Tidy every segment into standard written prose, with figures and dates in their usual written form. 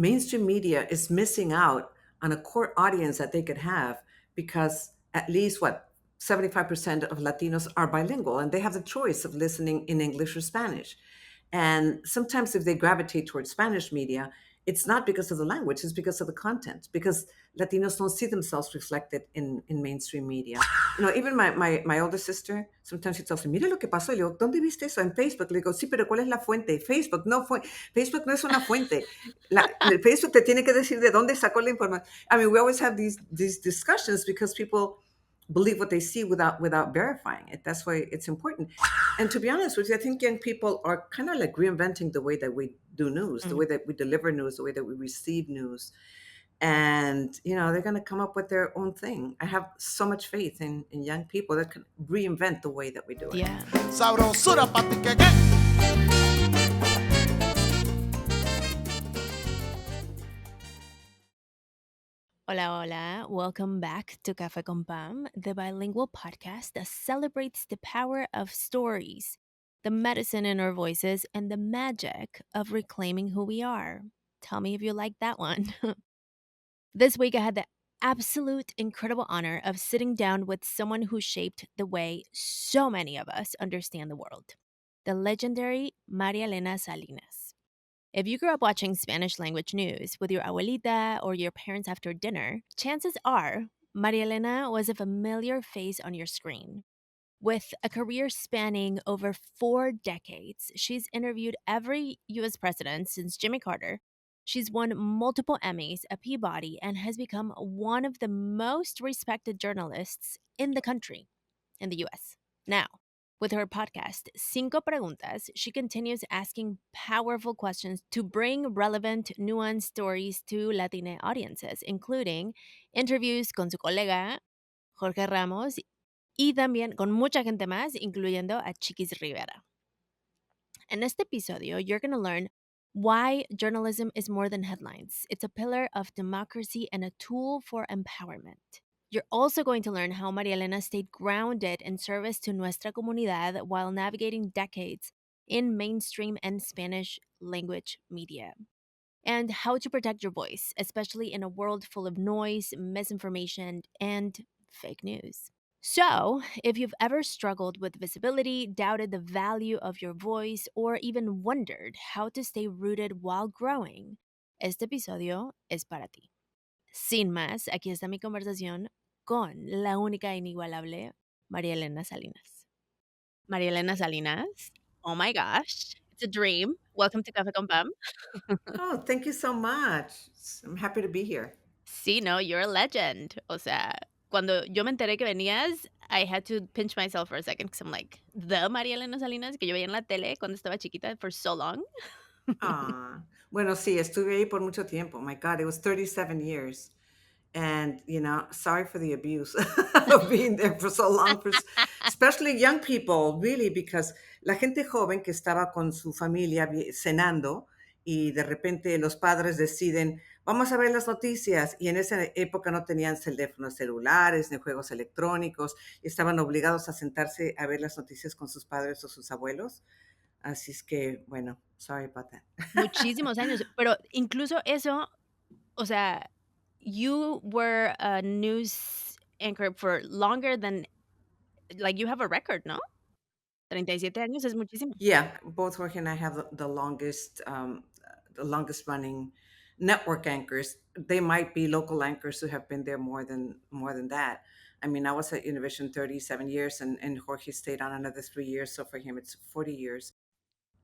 mainstream media is missing out on a core audience that they could have because at least 75% of Latinos are bilingual and they have the choice of listening in English or Spanish. And sometimes if they gravitate towards Spanish media, it's not because of the language, it's because of the content, because Latinos don't see themselves reflected in mainstream media. Even my older sister, sometimes she tells me, mira lo que pasó. Y le digo, ¿dónde viste eso? En Facebook. Le digo, sí, pero ¿cuál es la fuente? Facebook no es una fuente. El Facebook te tiene que decir de dónde sacó la información. I mean, we always have these discussions because people believe what they see without verifying it. That's why it's important. And to be honest with you, I think young people are kind of like reinventing the way that we do news, the way that we deliver news, the way that we receive news. And they're going to come up with their own thing. I have so much faith in young people that can reinvent the way that we do it. Yeah. Sabrosura pa' ti que qué. Hola, hola. Welcome back to Café con Pam, the bilingual podcast that celebrates the power of stories, the medicine in our voices, and the magic of reclaiming who we are. Tell me if you like that one. This week, I had the absolute incredible honor of sitting down with someone who shaped the way so many of us understand the world, the legendary María Elena Salinas. If you grew up watching Spanish language news with your abuelita or your parents after dinner, chances are María Elena was a familiar face on your screen. With a career spanning over 4 decades, she's interviewed every US president since Jimmy Carter. She's won multiple Emmys, a Peabody, and has become one of the most respected journalists in the country, in the US. Now, with her podcast, Cinco Preguntas, she continues asking powerful questions to bring relevant, nuanced stories to Latina audiences, including interviews con su colega, Jorge Ramos, y también con mucha gente más, incluyendo a Chiquis Rivera. En este episodio, you're going to learn why journalism is more than headlines. It's a pillar of democracy and a tool for empowerment. You're also going to learn how María Elena stayed grounded in service to nuestra comunidad while navigating decades in mainstream and Spanish language media, and how to protect your voice, especially in a world full of noise, misinformation, and fake news. So, if you've ever struggled with visibility, doubted the value of your voice, or even wondered how to stay rooted while growing, este episodio es para ti. Sin más, aquí está mi conversación con la única e inigualable María Elena Salinas. María Elena Salinas, oh my gosh, it's a dream. Welcome to Café con Pam. Oh, thank you so much. I'm happy to be here. Sí, no, you're a legend. O sea, cuando yo me enteré que venías, I had to pinch myself for a second because I'm like, the María Elena Salinas que yo veía en la tele cuando estaba chiquita for so long. Ah, bueno, sí, estuve ahí por mucho tiempo. My God, it was 37 years. And, sorry for the abuse of being there for so long, especially young people, really, because la gente joven que estaba con su familia cenando y de repente los padres deciden, vamos a ver las noticias. Y en esa época no tenían teléfonos celulares ni juegos electrónicos. Estaban obligados a sentarse a ver las noticias con sus padres o sus abuelos. Así es que, bueno, sorry about that. Muchísimos años. Pero incluso eso, o sea, you were a news anchor for longer than, like, you have a record, ¿no? 37 años es muchísimo. Yeah, both Jorge and I have the longest running network anchors. They might be local anchors who have been there more than that. I mean, I was at Univision 37 years, and Jorge stayed on another 3 years. So for him, it's 40 years.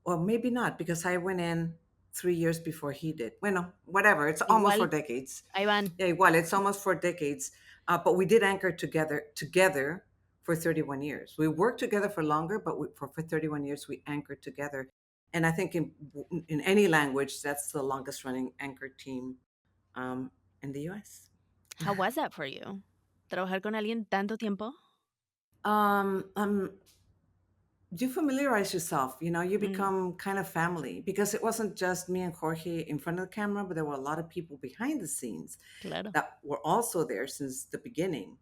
Well, maybe not because I went in 3 years before he did. Bueno, whatever. It's almost Igual, 4 decades. ahí van. Yeah, well, it's almost 4 decades. But we did anchor together for 31 years. We worked together for longer, but for 31 years we anchored together. And I think in any language, that's the longest running anchor team in the U.S. How was that for you? ¿Trabajar con alguien tanto tiempo? Um, um, you familiarize yourself, you Mm, become kind of family because it wasn't just me and Jorge in front of the camera, but there were a lot of people behind the scenes claro. that were also there since the beginning.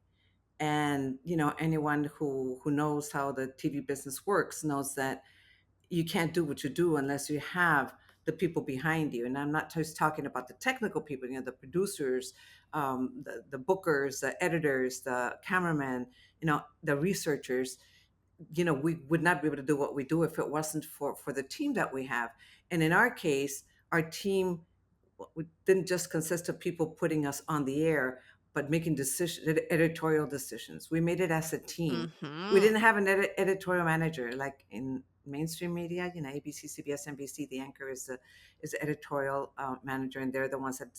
And anyone who knows how the TV business works knows that you can't do what you do unless you have the people behind you. And I'm not just talking about the technical people, the producers, the bookers, the editors, the cameramen, the researchers. We would not be able to do what we do if it wasn't for the team that we have. And in our case, our team didn't just consist of people putting us on the air, but making editorial decisions. We made it as a team. We Mm-hmm. didn't have an editorial manager like in mainstream media. ABC, CBS, NBC. The anchor is the editorial manager, and they're the ones that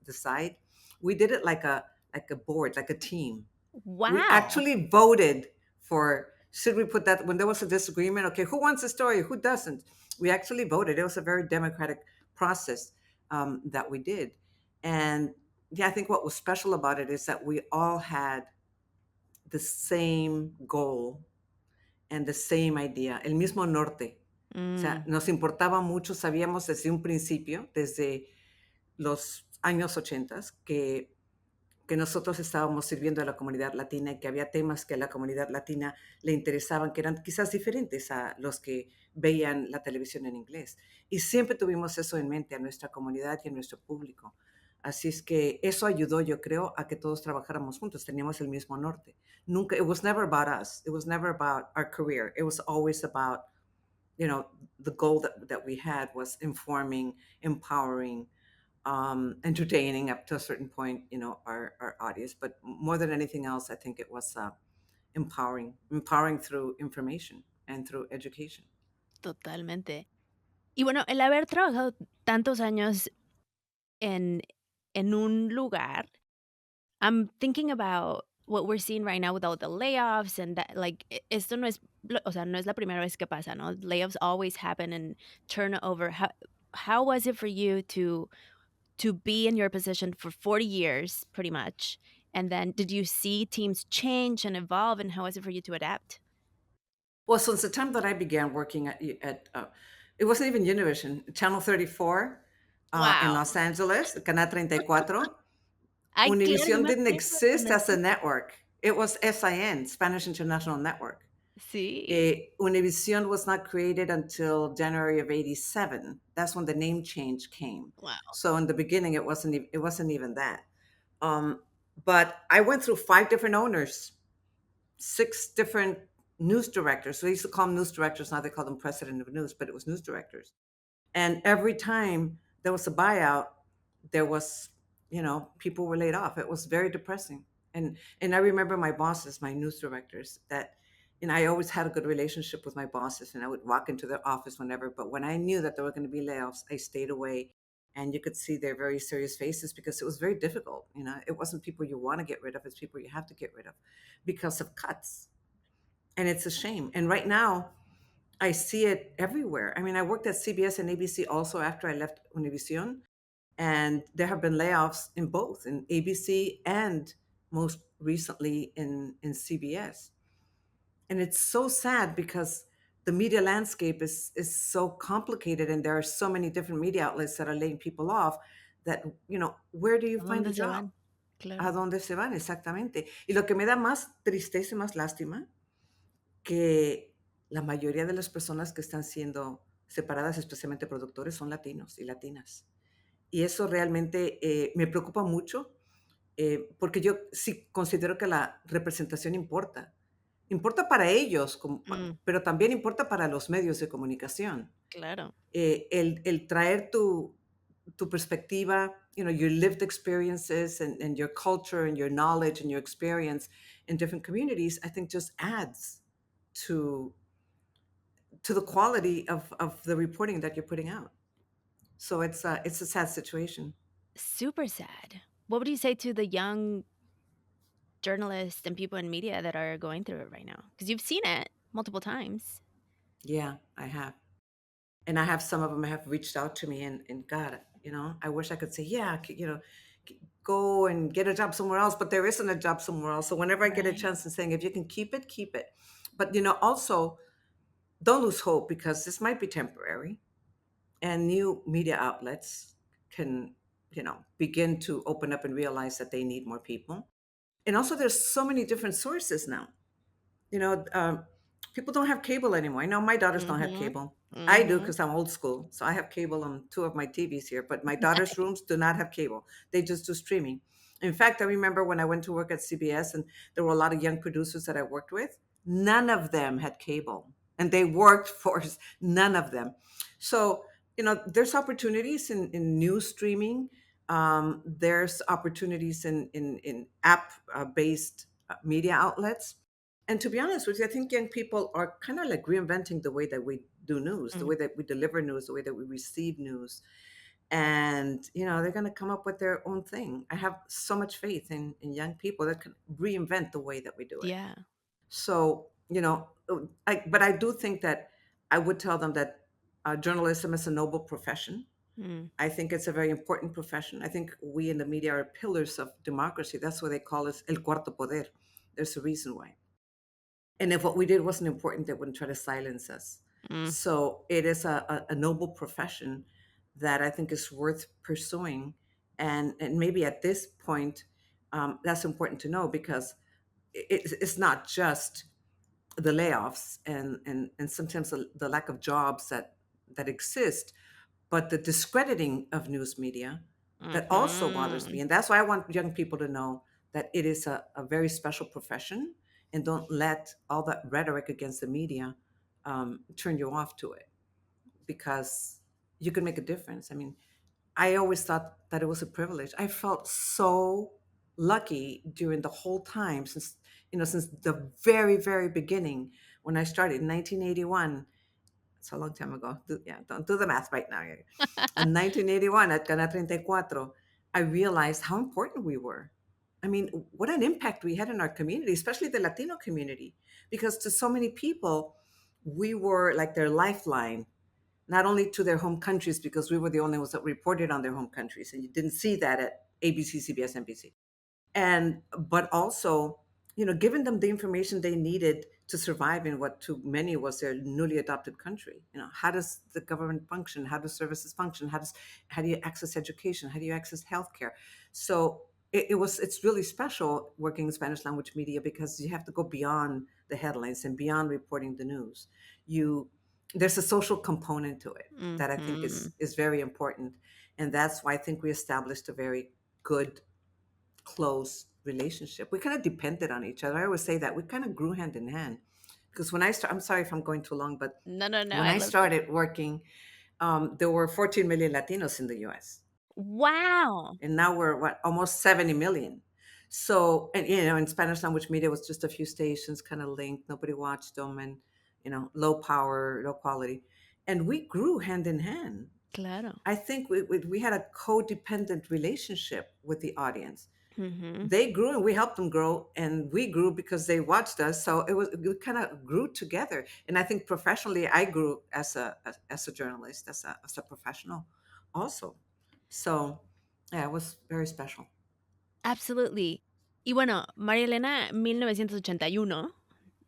decide. We did it like a board, like a team. We Wow. actually voted for, should we put that, when there was a disagreement, okay, who wants the story, who doesn't. We actually voted. It was a very democratic process that we did. And yeah, I think what was special about it is that we all had the same goal and the same idea, el mismo norte. O sea, Mm. nos importaba mucho, sabíamos desde un principio, desde los años 80, que nosotros estábamos sirviendo a la comunidad latina y que había temas que a la comunidad latina le interesaban, que eran quizás diferentes a los que veían la televisión en inglés. Y siempre tuvimos eso en mente, a nuestra comunidad y a nuestro público. Así es que eso ayudó, yo creo, a que todos trabajáramos juntos. Teníamos el mismo norte. Nunca, it was never about us. It was never about our career. It was always about, the goal that we had was informing, empowering, entertaining up to a certain point, our audience. But more than anything else, I think it was empowering through information and through education. Totalmente. Y bueno, el haber trabajado tantos años en un lugar, I'm thinking about what we're seeing right now with all the layoffs and that, like, esto no es, o sea, no es la primera vez que pasa, ¿no? Layoffs always happen and turnover. How was it for you to be in your position for 40 years, pretty much? And then did you see teams change and evolve, and how was it for you to adapt? Well, since the time that I began working at it wasn't even Univision, Channel 34 in Wow. Los Angeles, Canal 34. Ay, claro, yo Univision me didn't acuerdo exist cuando as a empe network. It was SIN, Spanish International Network. sí, Univision was not created until January of '87. That's when the name change came. wow. So in the beginning, it wasn't even that. Um, but I went through 5 different owners, 6 different news directors. So they used to call them news directors. Now they call them president of news, but it was news directors. And every time there was a buyout, there was, people were laid off. It was very depressing. And I remember my bosses, my news directors, that, I always had a good relationship with my bosses, and I would walk into their office whenever. But when I knew that there were going to be layoffs, I stayed away. And you could see their very serious faces because it was very difficult. It wasn't people you want to get rid of; it's people you have to get rid of because of cuts. And it's a shame. And right now, I see it everywhere. I mean, I worked at CBS and ABC also after I left Univision, and there have been layoffs in both, in ABC and most recently in CBS. And it's so sad because the media landscape is so complicated, and there are so many different media outlets that are laying people off that, where do you ¿A find a dónde se job? van? ¿A Claro. dónde se van? Exactamente. Y lo que me da más tristeza y más lástima, que la mayoría de las personas que están siendo separadas, especialmente productores, son latinos y latinas. Y eso realmente me preocupa mucho, porque yo sí considero que la representación importa. Importa para ellos, Mm, pero también importa para los medios de comunicación. claro. El traer tu perspectiva, your lived experiences and your culture and your knowledge and your experience in different communities, I think just adds to the quality of the reporting that you're putting out. So it's a sad situation. Super sad. What would you say to the young journalists and people in media that are going through it right now? Because you've seen it multiple times. Yeah, I have. And I have some of them have reached out to me, and God, I wish I could say, yeah, go and get a job somewhere else, but there isn't a job somewhere else. So whenever I get a Right. chance and saying, if you can keep it, keep it. But, also don't lose hope, because this might be temporary, and new media outlets can, begin to open up and realize that they need more people. And also there's so many different sources now. you know um, People don't have cable anymore. I know my daughters don't have Mhm. cable. I do Mhm. because I'm old school. So I have cable on two of my TVs here, but my daughter's rooms do not have cable. They just do streaming. In fact, I remember when I went to work at CBS and there were a lot of young producers that I worked with, none of them had cable. And they worked for none of them. So, there's opportunities in news streaming. There's opportunities in app based media outlets. And to be honest with you, I think young people are kind of like reinventing the way that we do news, the Mm. way that we deliver news, the way that we receive news. And, they're going to come up with their own thing. I have so much faith in young people that can reinvent the way that we do it. Yeah. So, but I do think that I would tell them that journalism is a noble profession. Mm. I think it's a very important profession. I think we in the media are pillars of democracy. That's why they call us el cuarto poder. There's a reason why. And if what we did wasn't important, they wouldn't try to silence us. Mm. So it is a noble profession that I think is worth pursuing. And maybe at this point, that's important to know because it's not just the layoffs and sometimes the lack of jobs that exist, but the discrediting of news media that also bothers me. Mhm. And that's why I want young people to know that it is a very special profession and don't let all that rhetoric against the media turn you off to it because you can make a difference. I mean, I always thought that it was a privilege. I felt so lucky during the whole time since the very, very beginning when I started in 1981. It's a long time ago. Yeah, don't do the math right now. In 1981 at Canal 34, I realized how important we were. I mean, what an impact we had in our community, especially the Latino community, because to so many people, we were like their lifeline, not only to their home countries, because we were the only ones that reported on their home countries. And you didn't see that at ABC, CBS, NBC, and but also giving them the information they needed to survive in what to many was their newly adopted country. How does the government function, how do services function, how do you access education, how do you access healthcare? So it's really special working in Spanish language media because you have to go beyond the headlines and beyond reporting the news. You There's a social component to it that I think Mhm. is very important, and that's why I think we established a very good close relationship. We kind of depended on each other. I always say that we kind of grew hand in hand because I'm sorry if I'm going too long, but No, no, no, when I I love it. started working, there were 14 million Latinos in the US. Wow! And now we're what, almost 70 million. So, and in Spanish language media was just a few stations kind of linked. Nobody watched them and, low power, low quality. And we grew hand in hand. Claro. I think we had a codependent relationship with the audience. Mhm. They grew and we helped them grow, and we grew because they watched us. So we kind of grew together. And I think professionally I grew as a journalist, as a professional also. So yeah, it was very special. Absolutely. Y bueno, María Elena, 1981,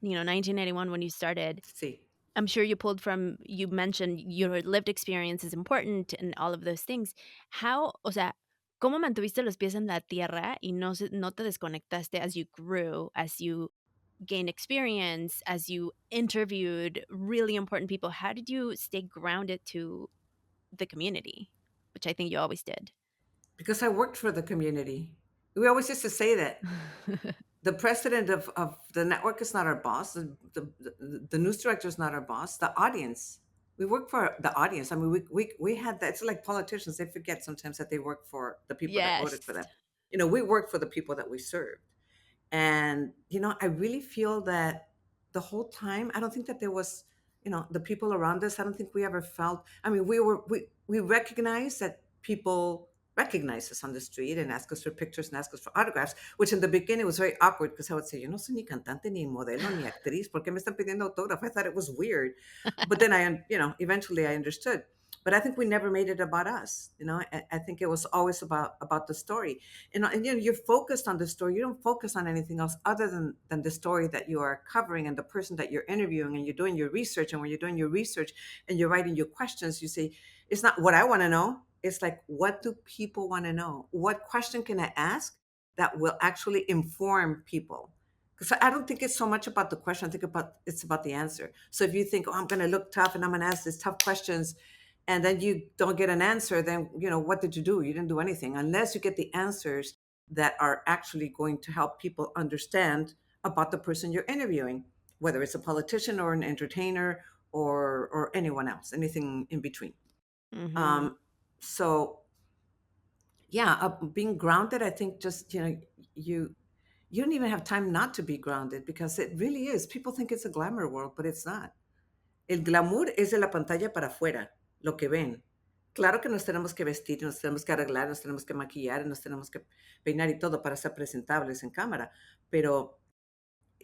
1981 when you started, See, I'm sure you mentioned your lived experience is important and all of those things. How, o sea, ¿cómo mantuviste los pies en la tierra y no te desconectaste as you grew, as you gained experience, as you interviewed really important people? How did you stay grounded to the community? Which I think you always did. because I worked for the community. We always used to say that the president of the network is not our boss. The news director is not our boss. The audience. We work for the audience. I mean, we had that. It's like politicians. They forget sometimes that they work for the people that voted for Yes. them. We work for the people that we serve. And, I really feel that the whole time, I don't think that there was, the people around us, I don't think we ever felt, I mean, we recognize that people recognize us on the street and ask us for pictures and ask us for autographs, which in the beginning was very awkward because I would say, yo no soy ni cantante, ni modelo, ni actriz, ¿por qué me están pidiendo autógrafo? I thought it was weird. But then eventually I understood. But I think we never made it about us. I think it was always about the story. And you're focused on the story. You don't focus on anything else other than the story that you are covering and the person that you're interviewing, and you're doing your research. And when you're doing your research and you're writing your questions, you say, it's not what I want to know. It's like, what do people want to know? What question can I ask that will actually inform people? Because I don't think it's so much about the question. I think it's about the answer. So if you think, oh, I'm going to look tough and I'm going to ask these tough questions, and then you don't get an answer, then what did you do? You didn't do anything unless you get the answers that are actually going to help people understand about the person you're interviewing, whether it's a politician or an entertainer or anyone else, anything in between. Mm-hmm. Um, so yeah, being grounded, I think just you you don't even have time not to be grounded because it really is. People think it's a glamour world, but it's not. El glamour es de la pantalla para afuera, lo que ven. Claro que nos tenemos que vestir, nos tenemos que arreglar, nos tenemos que maquillar, nos tenemos que peinar y todo para ser presentables en cámara, pero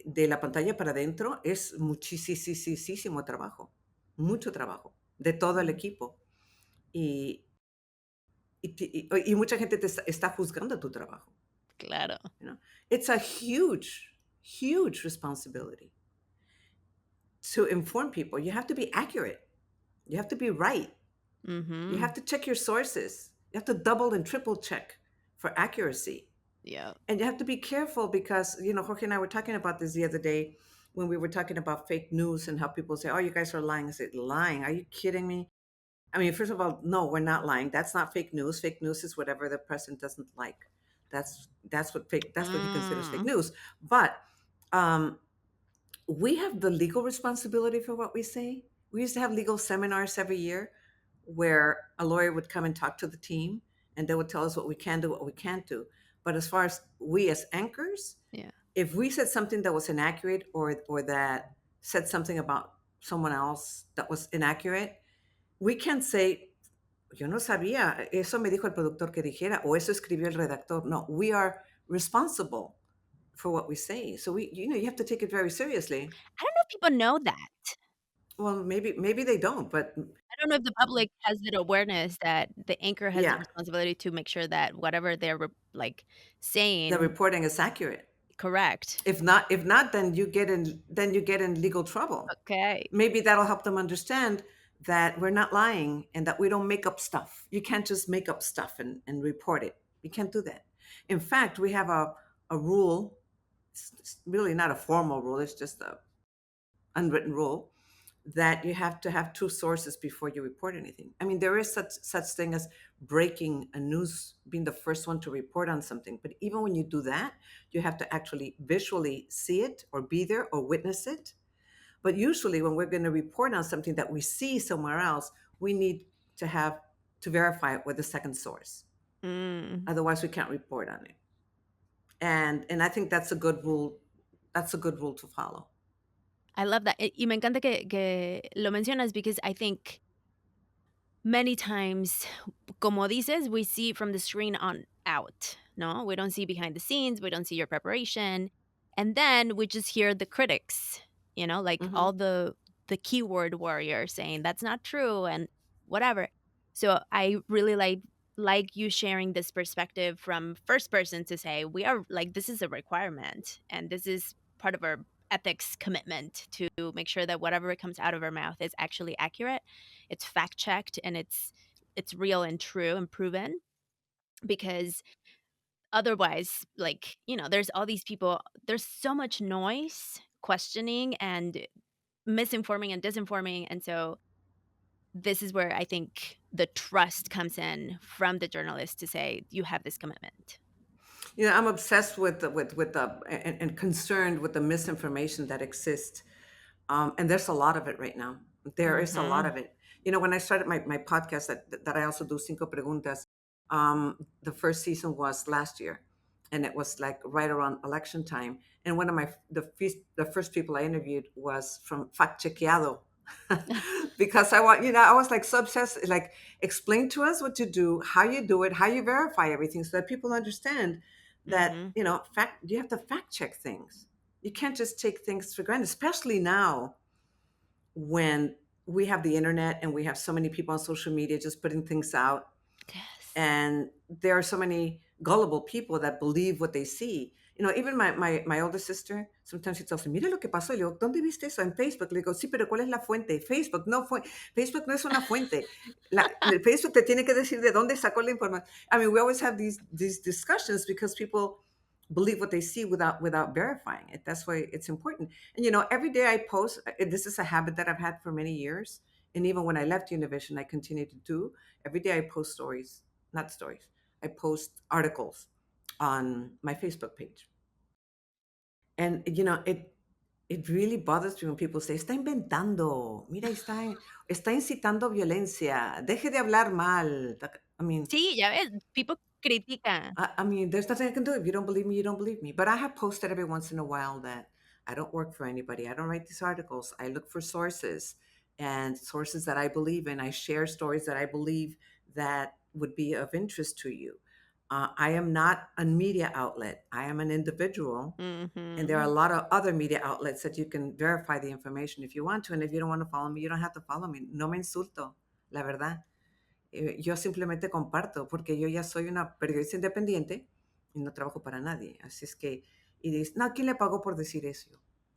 de la pantalla para adentro es muchísimo trabajo, mucho trabajo, de todo el equipo. Y, y mucha gente está juzgando tu trabajo. Claro. It's a huge responsibility to inform people. You have to be accurate. You have to be right. You Mm-hmm. have to check your sources. You have to double and triple check for accuracy. Yeah. And you have to be careful because, Jorge and I were talking about this the other day when we were talking about fake news and how people say, oh, you guys are lying. I said, lying? Are you kidding me? I mean, first of all, no, we're not lying. That's not fake news. Fake news is whatever the president doesn't like. That's what he considers fake Mm. news. But um, we have the legal responsibility for what we say. We used to have legal seminars every year where a lawyer would come and talk to the team and they would tell us what we can do, what we can't do. But as far as we as anchors, Yeah. if we said something that was inaccurate or that said something about someone else that was inaccurate, we can't say, yo no sabía, eso me dijo el productor que dijera, o eso escribió el redactor. No, we are responsible for what we say. So you have to take it very seriously. I don't know if people know that. Well, maybe they don't, but I don't know if the public has that awareness that the anchor has the yeah, responsibility to make sure that whatever they're like the saying reporting is accurate. correct. If not, then you get in legal trouble. Okay. Maybe that'll help them understand that we're not lying and that we don't make up stuff. You can't just make up stuff and report it. You can't do that. In fact, we have a rule. It's really not a formal rule. It's just a unwritten rule that you have to have two sources before you report anything. I mean, there is such thing as breaking a news, being the first one to report on something. But even when you do that, you have to actually visually see it or be there or witness it. But usually, when we're going to report on something that we see somewhere else, we need to verify it with a second source. Mm. Otherwise, we can't report on it. And I think that's a good rule. That's a good rule to follow. I love that. Y me encanta que lo mencionas because I think many times, como dices, we see from the screen on out, no? We don't see behind the scenes, we don't see your preparation, and then we just hear the critics, like Hmm. all the keyword warriors saying that's not true and whatever. So I really like you sharing this perspective from first person to say we are like this is a requirement and this is part of our ethics commitment to make sure that whatever comes out of our mouth is actually accurate, it's fact checked, and it's real and true and proven. Because otherwise, like, there's all these people, there's so much noise questioning and misinforming and disinforming, and so this is where I think the trust comes in from the journalist to say you have this commitment. I'm obsessed with the and concerned with the misinformation that exists. And there's a lot of it right now. There is a lot Mhm. of it. When I started my podcast that I also do Cinco Preguntas, the first season was last year, and it was like right around election time. And one of the first people I interviewed was from Fact Chequeado, because I was like so obsessed, like explain to us what you do, how you do it, how you verify everything, so that people understand that Mhm. fact you have to fact check things. You can't just take things for granted, especially now when we have the internet and we have so many people on social media just putting things out, Yes. and there are so many gullible people that believe what they see. Even my older sister, sometimes she tells me, mira lo que pasó. Y le digo, ¿dónde viste eso? En Facebook. Le digo, sí, pero ¿cuál es la fuente? Facebook no es una fuente. El Facebook te tiene que decir de dónde sacó la información. I mean, we always have these discussions because people believe what they see without verifying it. That's why it's important. And every day I post. This is a habit that I've had for many years, and even when I left Univision, I continue to do. Every day I post stories, not stories. I post articles on my Facebook page, and it really bothers me when people say está inventando. Mira, está incitando violencia. Deje de hablar mal. I mean, Sí, ya ves, people critica. I mean, there's nothing I can do. If you don't believe me, you don't believe me. But I have posted every once in a while that I don't work for anybody. I don't write these articles. I look for sources and sources that I believe in. I share stories that I believe that would be of interest to you. I am not a media outlet. I am an individual, and there are a Mhm. lot of other media outlets that you can verify the information if you want to. And if you don't want to follow me, you don't have to follow me. No me insulto, la verdad. Yo simplemente comparto porque yo ya soy una periodista independiente y no trabajo para nadie. Así es que, y dices, no, ¿quién le pagó por decir eso?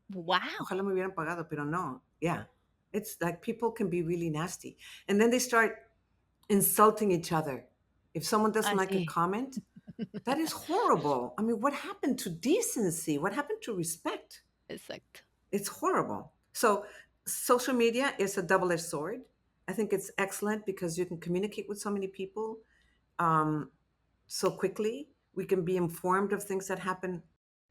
Wow, Ojalá me hubieran pagado, pero no. Yeah. It's like people can be really nasty. And then they start insulting each other. If someone doesn't like a así. comment, that is horrible. I mean, what happened to decency? What happened to respect? Exacto. It's horrible. So, social media is a double edged sword. I think it's excellent because you can communicate with so many people um, so quickly. We can be informed of things that happen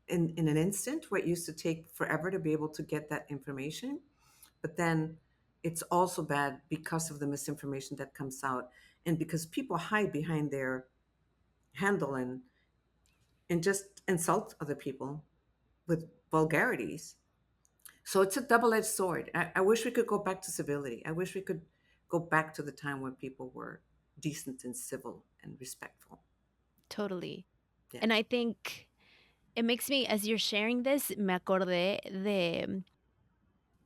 in an instant, where it used to take forever to be able to get that information. But then it's also bad because of the misinformation that comes out and because people hide behind their handle and just insult other people with vulgarities. So it's a double edged sword. I wish we could go back to civility. I wish we could go back to the time when people were decent and civil and respectful. Totally. Yeah. And I think it makes me, as you're sharing this, me acordé de,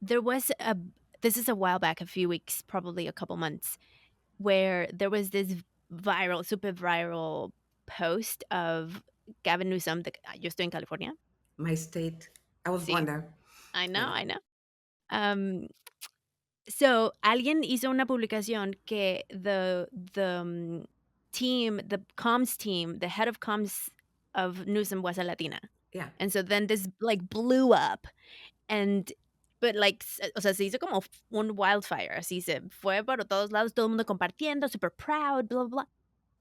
there was a, this is a while back, a few weeks, probably a couple months, where there was this viral, super viral post of Gavin Newsom, yo estoy en California. My state, I was born Sí, there. I know, Yeah. I know. Um, so alguien hizo una publicación que the team, the comms team, the head of comms of Newsom was a Latina. Yeah. And so then this like blew up and but like, o sea, se hizo como un wildfire, así se fue por todos lados, todo el mundo compartiendo, super proud, blah, blah, blah.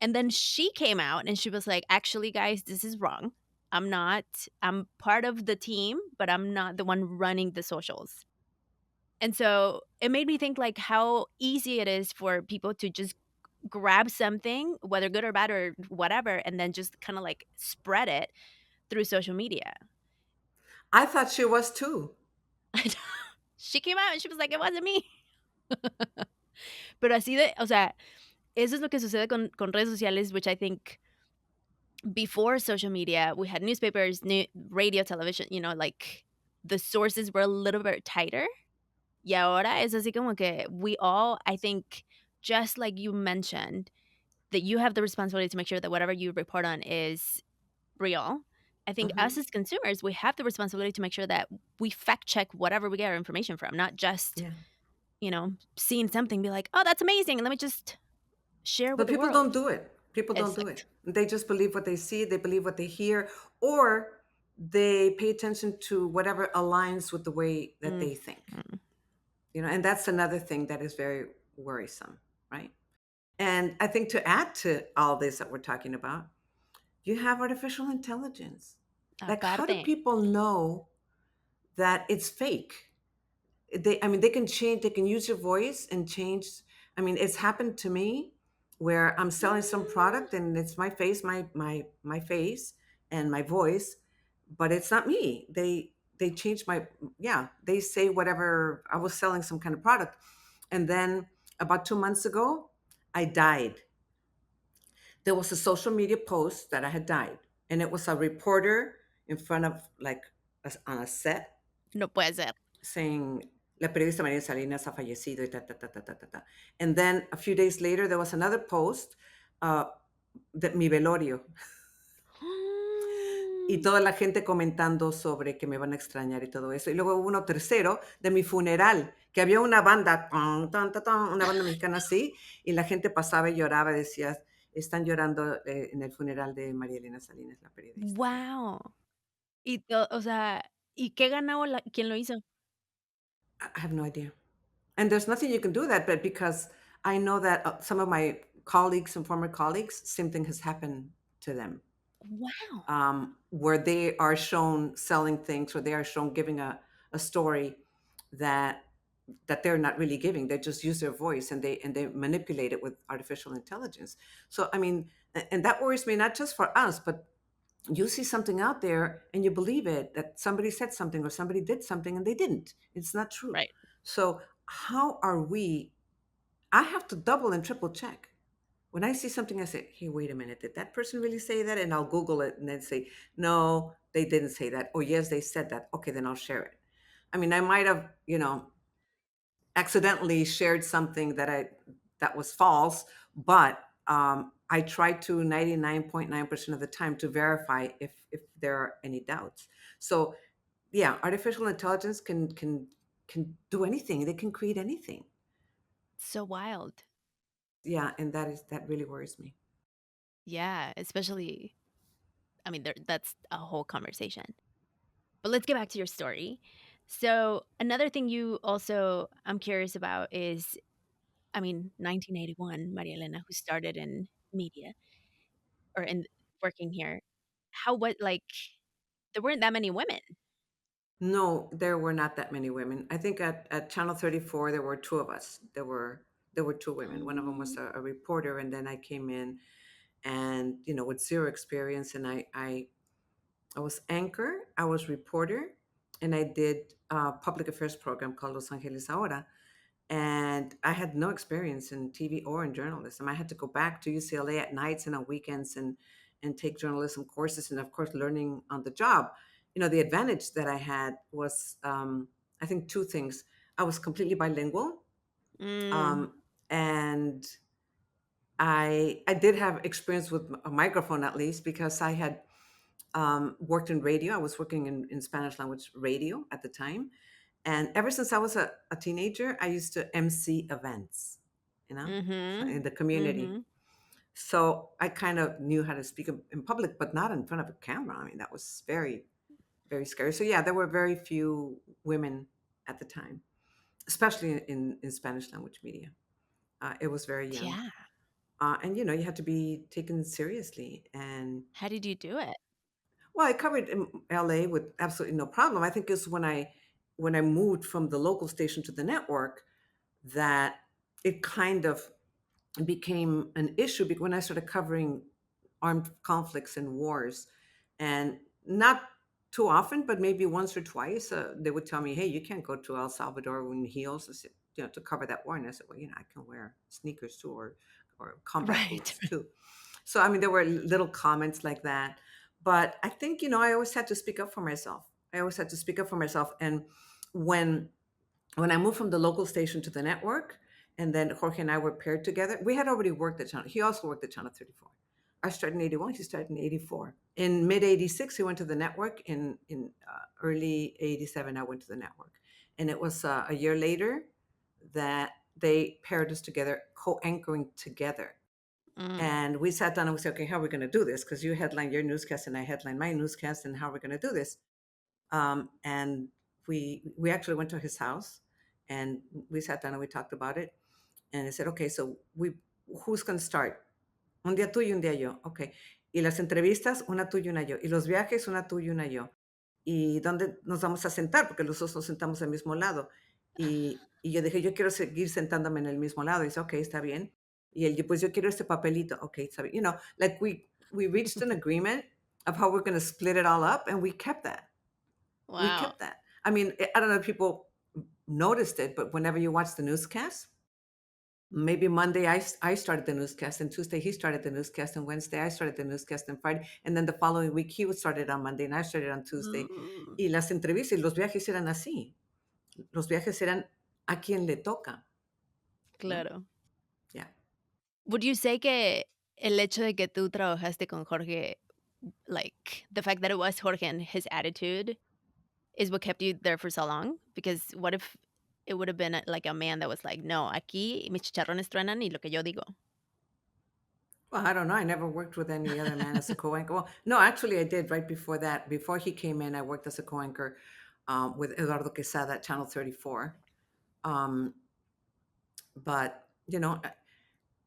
And then she came out and she was like, actually, guys, this is wrong. I'm part of the team, but I'm not the one running the socials. And so it made me think like how easy it is for people to just grab something, whether good or bad or whatever, and then just kind of like spread it through social media. I thought she was too. She came out and she was like, it wasn't me. Pero así de, o sea, eso es lo que sucede con redes sociales, which I think before social media, we had newspapers, radio, television, like the sources were a little bit tighter. Y ahora es así como que we all, I think, just like you mentioned, that you have the responsibility to make sure that whatever you report on is real. I think us Hmm. as consumers, we have the responsibility to make sure that we fact check whatever we get our information from, not just, Yeah. seeing something, be like, oh, that's amazing. And let me just share with But the people world. don't do it. People don't do Exacto. it. They just believe what they see, they believe what they hear, or they pay attention to whatever aligns with the way that Mhm. they think. And that's another thing that is very worrisome, right? And I think to add to all this that we're talking about, you have artificial intelligence. Like, how do Aparte, people know that it's fake? They can change, they can use your voice and change. I mean, it's happened to me where I'm selling some product and it's my face, my face and my voice, but it's not me. They change my, yeah, they say whatever. I was selling some kind of product, and then about 2 months ago I died. There was a social media post that I had died, and it was a reporter in front of, like, on a set, no puede ser. saying la periodista María Salinas ha fallecido y ta, ta, ta, ta, ta, ta, ta. And then a few days later, there was another post, uh, de mi velorio, y toda la gente comentando sobre que me van a extrañar y todo eso. Y luego hubo uno tercero de mi funeral, que había una banda, tan, tan, tan, tan, una banda mexicana así, y la gente pasaba y lloraba y decía, están llorando en el funeral de María Elena Salinas, la periodista. Yeah. Wow. O sea, ¿y qué ganó quien lo hizo? I have no idea. And there's nothing you can do that, but because I know that some of my colleagues and former colleagues, same thing has happened to them, Wow. where they are shown selling things, or they are shown giving a story that they're not really giving. They just use their voice, and they manipulate it with artificial intelligence. So I mean, and that worries me, not just for us, but you see something out there and you believe it, that somebody said something or somebody did something and they didn't. It's not true. Right. So how are we? I have to double and triple check. When I see something, I say, hey, wait a minute, did that person really say that? And I'll Google it and then say, no, they didn't say that. Or yes, they said that. Okay, then I'll share it. I mean, I might have, accidentally shared something that was false, but I try to 99.9% of the time to verify if there are any doubts. So yeah, artificial intelligence can do anything. They can create anything. So wild. Yeah, and that really worries me. Yeah, especially, I mean, that's a whole conversation. But let's get back to your story. So, another thing you also I'm curious about is, I mean, 1981, Maria Elena, who started in media or in working here. How what like there weren't that many women. No, there were not that many women. I think at Channel 34 there were two of us. There were two women. One of them was Um, a reporter, and then I came in, and with zero experience, and I was anchor, I was reporter, and I did a public affairs program called Los Angeles Ahora. And I had no experience in TV or in journalism. I had to go back to UCLA at nights and on weekends and take journalism courses, and of course learning on the job. The advantage that I had was, I think, two things. I was completely bilingual, mm, um, and I did have experience with a microphone, at least because I had worked in radio. I was working in Spanish language radio at the time. And ever since I was a teenager, I used to MC events, in mhm. the community. Mhm. So I kind of knew how to speak in public, but not in front of a camera. I mean, that was very, very scary. So yeah, there were very few women at the time, especially in Spanish language media. It was very young. Yeah. And you had to be taken seriously. And How did you do it? well, I covered in LA with absolutely no problem. I think it's when I moved from the local station to the network that it kind of became an issue when I started covering armed conflicts and wars. And not too often, but maybe once or twice, they would tell me, hey, you can't go to El Salvador in heels. I said, to cover that war. And I said, well, I can wear sneakers too, or combat Right. boots too. So, I mean, there were little comments like that. But I think, I always had to speak up for myself. I always had to speak up for myself. And when when I moved from the local station to the network, and then Jorge and I were paired together, we had already worked at Channel. He also worked at Channel 34. I started in 81. He started in 84. In mid 86, he went to the network. In early 87, I went to the network. And it was a year later that they paired us together, co anchoring together. Mm. And we sat down and we said, okay, how are we going to do this? Because you headline your newscast and I headline my newscast, and how are we going to do this? And we actually went to his house, and we sat down and we talked about it. And I said, okay, so who's going to start? Un día tú y un día yo. Okay. Y las entrevistas, una tú y una yo. Y los viajes, una tú y una yo. ¿Y dónde nos vamos a sentar? Porque los dos nos sentamos al mismo lado. Y yo dije, yo quiero seguir sentándome en el mismo lado. Y dice, ok, está bien. Y él, pues yo quiero este papelito. Ok, está bien. Like we reached an agreement of how we're going to split it all up, and we kept that. We Wow. kept that. I mean, I don't know if people noticed it, but whenever you watch the newscast, maybe Monday I started the newscast, and Tuesday he started the newscast, and Wednesday I started the newscast, and Friday, and then the following week he would start it on Monday and I started on Tuesday. Mm. Y las entrevistas y los viajes eran así. Los viajes eran a quien le toca, ¿no? Claro. Yeah. Would you say que el hecho de que tú trabajaste con Jorge, like, the fact that it was Jorge and his attitude is what kept you there for so long? Because what if it would have been, like, a man that was like, "No, aquí mis chicharrones truenan y lo que yo digo." Well, I don't know. I never worked with any other man as a co-anchor. Well, no, actually, I did right before that. Before he came in, I worked as a co-anchor with Eduardo Quesada at Channel 34. Um, but,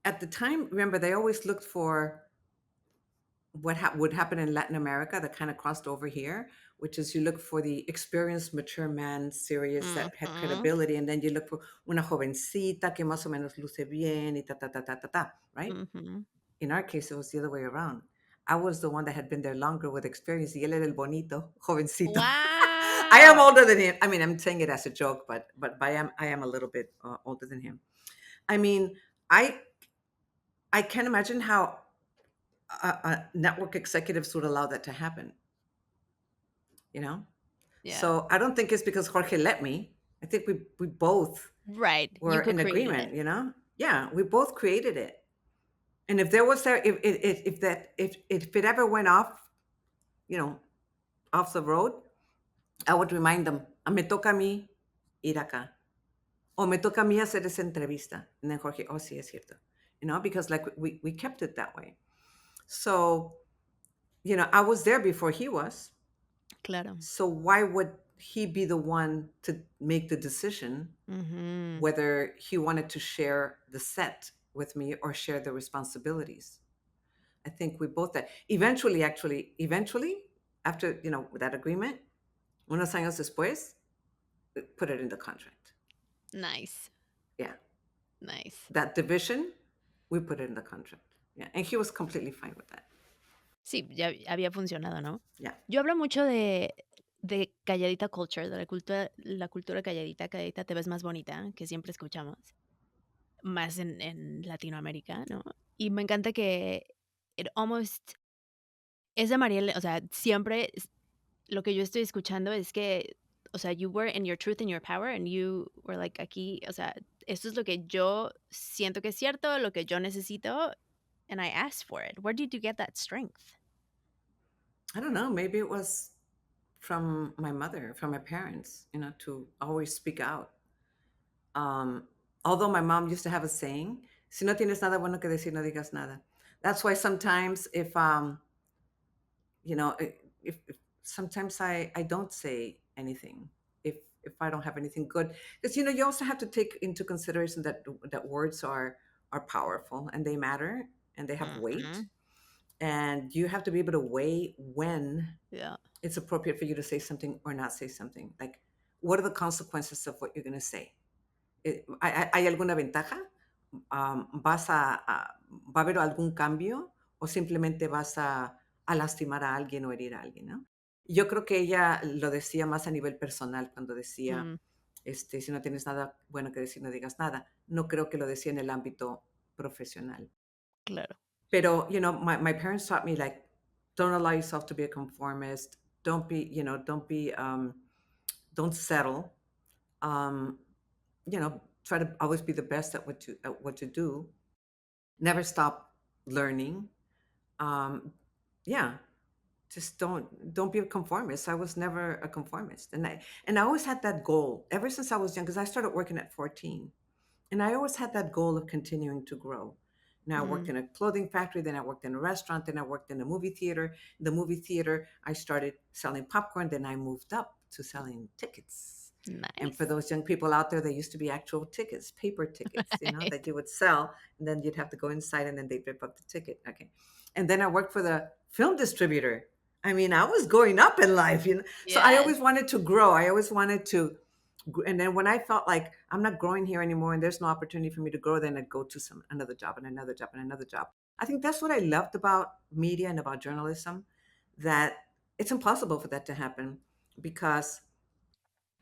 at the time, remember, they always looked for what would happen in Latin America that kind of crossed over here, which is you look for the experienced, mature man, serious, that had Mhm. credibility, and then you look for una jovencita que más o menos luce bien y ta ta ta ta ta ta, right? Mhm. In our case, it was the other way around. I was the one that had been there longer with experience. Y él era el bonito, jovencito. I am Wow! older than him. I mean, I'm saying it as a joke, but I am a little bit older than him. I mean, I I can't imagine how network executives would allow that to happen. You know, Yeah. so I don't think it's because Jorge let me. I think we both Right. You were in co-created it. agreement. Yeah, we both created it. And if there was there, if it ever went off, you know, off the road, I would remind them, me toca a mí ir acá. O me toca a mí hacer esa entrevista. And then Jorge, oh, sí, es cierto. Because like we kept it that way. So, I was there before he was. Claro. So why would he be the one to make the decision Mhm. whether he wanted to share the set with me or share the responsibilities? I think we both that eventually, after, that agreement, unos años después, put it in the contract. Nice. Yeah. Nice. That division, we put it in the contract. Yeah. And he was completely fine with that. Sí, ya había funcionado, ¿no? Yeah. Yo hablo mucho de calladita culture, de la cultura calladita, calladita te ves más bonita, que siempre escuchamos, más en Latinoamérica, ¿no? Y me encanta que it almost es de Mariel, o sea, siempre lo que yo estoy escuchando es que, o sea, you were in your truth and your power and you were like aquí, o sea, esto es lo que yo siento que es cierto, lo que yo necesito, and I asked for it. Where did you get that strength? I don't know. Maybe it was from my mother, from my parents, to always speak out. Um, Although my mom used to have a saying, si no tienes nada bueno que decir, no digas nada. That's why sometimes if sometimes I don't say anything if I don't have anything good, because you also have to take into consideration that words are powerful and they matter and they have weight, Mhm. and you have to be able to weigh when Yeah. it's appropriate for you to say something or not say something. Like, what are the consequences of what you're going to say? ¿Hay alguna ventaja? ¿Va a haber algún cambio o simplemente vas a lastimar a alguien o herir a alguien, ¿no? Yo creo que ella lo decía más a nivel personal cuando decía, Mm, si no tienes nada bueno que decir, no digas nada. No creo que lo decía en el ámbito profesional. claro. Pero, my parents taught me, like, don't allow yourself to be a conformist. Don't settle. Um, Try to always be the best at what you do. Never stop learning. Um, yeah, just don't be a conformist. I was never a conformist, and I always had that goal ever since I was young, because I started working at 14, and I always had that goal of continuing to grow. Now, I worked Mm, in a clothing factory, then I worked in a restaurant, then I worked in a movie theater. In the movie theater, I started selling popcorn, then I moved up to selling tickets. And for nice. those young people out there, there used to be actual tickets, paper tickets, that Right. you would sell, and then you'd have to go inside and then they'd rip up the ticket. Okay. And then I worked for the film distributor. I mean, I was going up in life. So I Yes. always wanted to grow. I always wanted to, and then when I felt like I'm not growing here anymore and there's no opportunity for me to grow, then I'd go to another job and another job and another job. I think that's what I loved about media and about journalism, that it's impossible for that to happen, because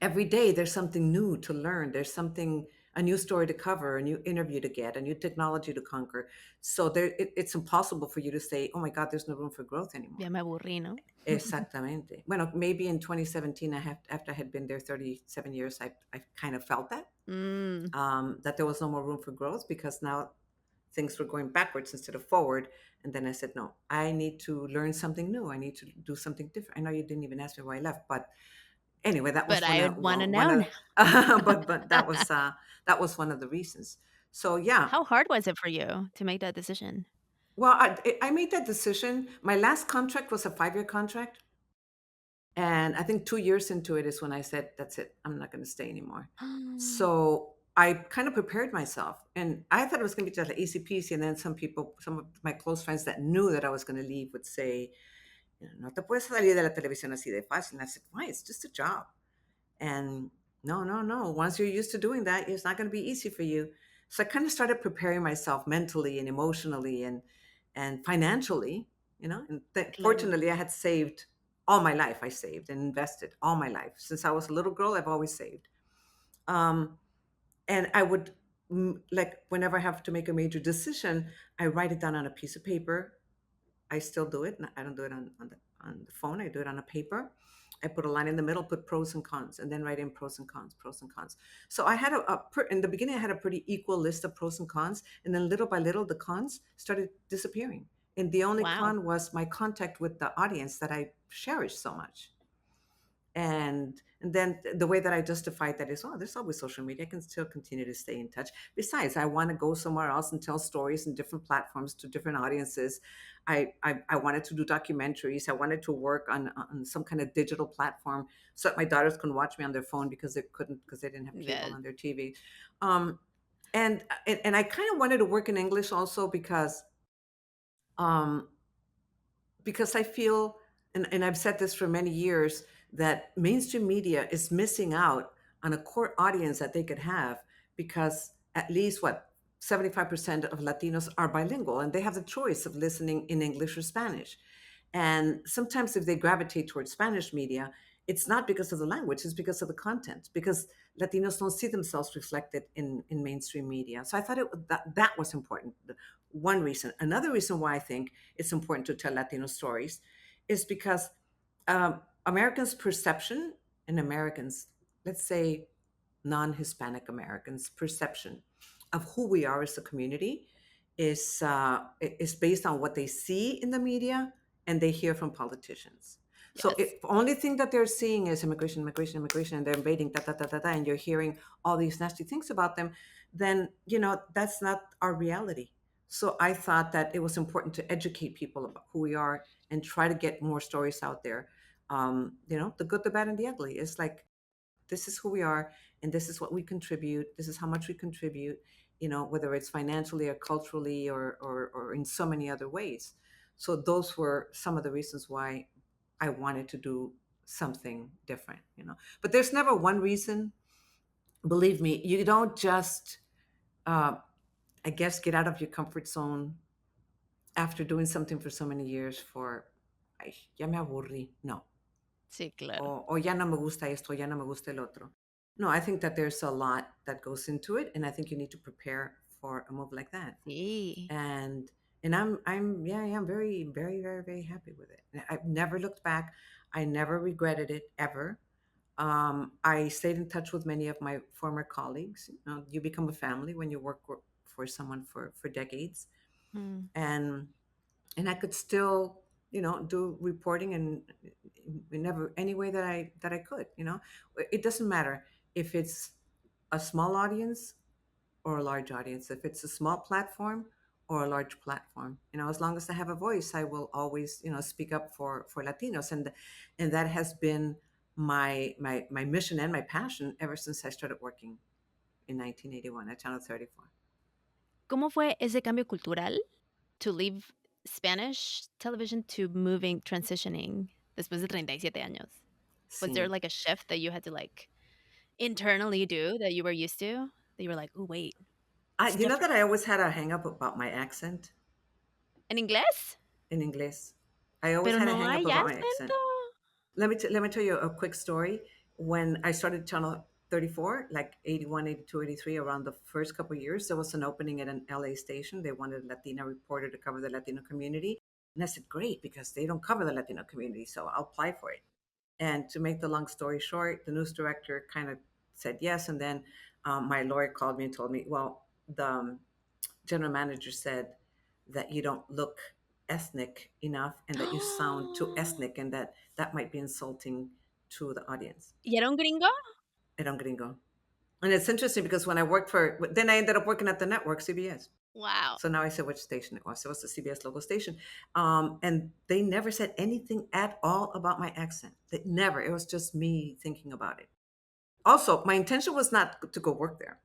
every day there's something new to learn. There's something, a new story to cover, a new interview to get, a new technology to conquer. So it's impossible for you to say, oh my God, there's no room for growth Ya anymore. me aburrí, ¿no? Exactamente. Bueno, maybe in 2017, after I had been there 37 years, I kind of felt Mm, that there was no more room for growth, because now things were going backwards instead of forward. And then I said, no, I need to learn something new. I need to do something different. I know you didn't even ask me why I left, but anyway, that but was one I of would wanna one know of now. but that was one of the reasons. So yeah, How hard was it for you to make that decision? Well, I made that decision. My last contract was a 5-year contract. And I think 2 years into it is when I said, that's it, I'm not going to stay anymore. So I kind of prepared myself. And I thought it was going to be just like easy peasy. And then some people, some of my close friends that knew that I was going to leave would say, no te puedes salir de la televisión así de fácil. And I said, why? It's just a job. And no, no, no. Once you're used to doing that, it's not going to be easy for you. So I kind of started preparing myself mentally and emotionally and financially, And Claro. fortunately, I had saved all my life. I saved and invested all my life since I was a little girl. I've always saved, um, and I would like whenever I have to make a major decision, I write it down on a piece of paper. I still do it. I don't do it on the phone. I do it on a paper. I put a line in the middle, put pros and cons, and then write in pros and cons, pros and cons. So I had in the beginning, I had a pretty equal list of pros and cons, and then little by little, the cons started disappearing. And the only Wow. con was my contact with the audience that I cherish so much. And then the way that I justified that is, oh, there's always social media. I can still continue to stay in touch. Besides, I want to go somewhere else and tell stories in different platforms to different audiences. I wanted to do documentaries. I wanted to work on some kind of digital platform so that my daughters can watch me on their phone because they couldn't because they didn't have cable That on their TV. Um, and I kind of wanted to work in English also um, because I feel, and I've said this for many years, that mainstream media is missing out on a core audience that they could have because at least 75% of Latinos are bilingual and they have the choice of listening in English or Spanish. And sometimes if they gravitate towards Spanish media, it's not because of the language, it's because of the content, because Latinos don't see themselves reflected in mainstream media. So I thought that was important. One reason. Another reason why I think it's important to tell Latino stories is because Americans' perception and Americans, let's say non-Hispanic Americans' perception of who we are as a community is based on what they see in the media and they hear from politicians. So yes. if only thing that they're seeing is immigration, immigration, immigration, and they're invading, da da da da da, and you're hearing all these nasty things about them, then that's not our reality. So I thought that it was important to educate people about who we are and try to get more stories out there. The good, the bad, and the ugly. It's like this is who we are and this is what we contribute, this is how much we contribute, whether it's financially or culturally or in so many other ways. So those were some of the reasons why I wanted to do something different. But there's never one reason. Believe me, you don't just uh, I guess get out of your comfort zone after doing something for so many years for ay, ya me aburrí. No, Sí, claro. o ya no me gusta esto, ya no me gusta el otro. No, I think that there's a lot that goes into it, and I think you need to prepare for a move like that. Sí. And I'm very, very, very, very happy with it. I've never looked back. I never regretted it ever. I stayed in touch with many of my former colleagues. You become a family when you work for someone for decades, Mm. and I could still, do reporting in never any way that I could. It doesn't matter if it's a small audience or a large audience, if it's a small platform or a large platform. As long as I have a voice, I will always, speak up for Latinos, and that has been my mission and my passion ever since I started working in 1981 at Channel 34. ¿Cómo fue ese cambio cultural to leave Spanish television to moving, transitioning después de 37 años? Was there Sí. like a shift that you had to like internally do that you were used to? That you were like, oh, wait, it's You know different. that I always had a hang up about my accent ¿En inglés? in English. I always Pero had a no hang up hay about my accent. acento. Let me tell you a quick story. When I started Channel 34, like 81, 82, 83, around the first couple of years, there was an opening at an LA station. They wanted a Latina reporter to cover the Latino community. And I said, great, because they don't cover the Latino community. So I'll apply for it. And to make the long story short, the news director kind of said yes. And then my lawyer called me and told me, well, the general manager said that you don't look ethnic enough and that you sound too ethnic and that might be insulting to the audience. ¿Y era un gringo? Era un gringo. And it's interesting because when I worked then I ended up working at the network, CBS. Wow. So now I said which station it was. It was the CBS local station. And they never said anything at all about my accent. They never. It was just me thinking about it. Also, my intention was not to go work there.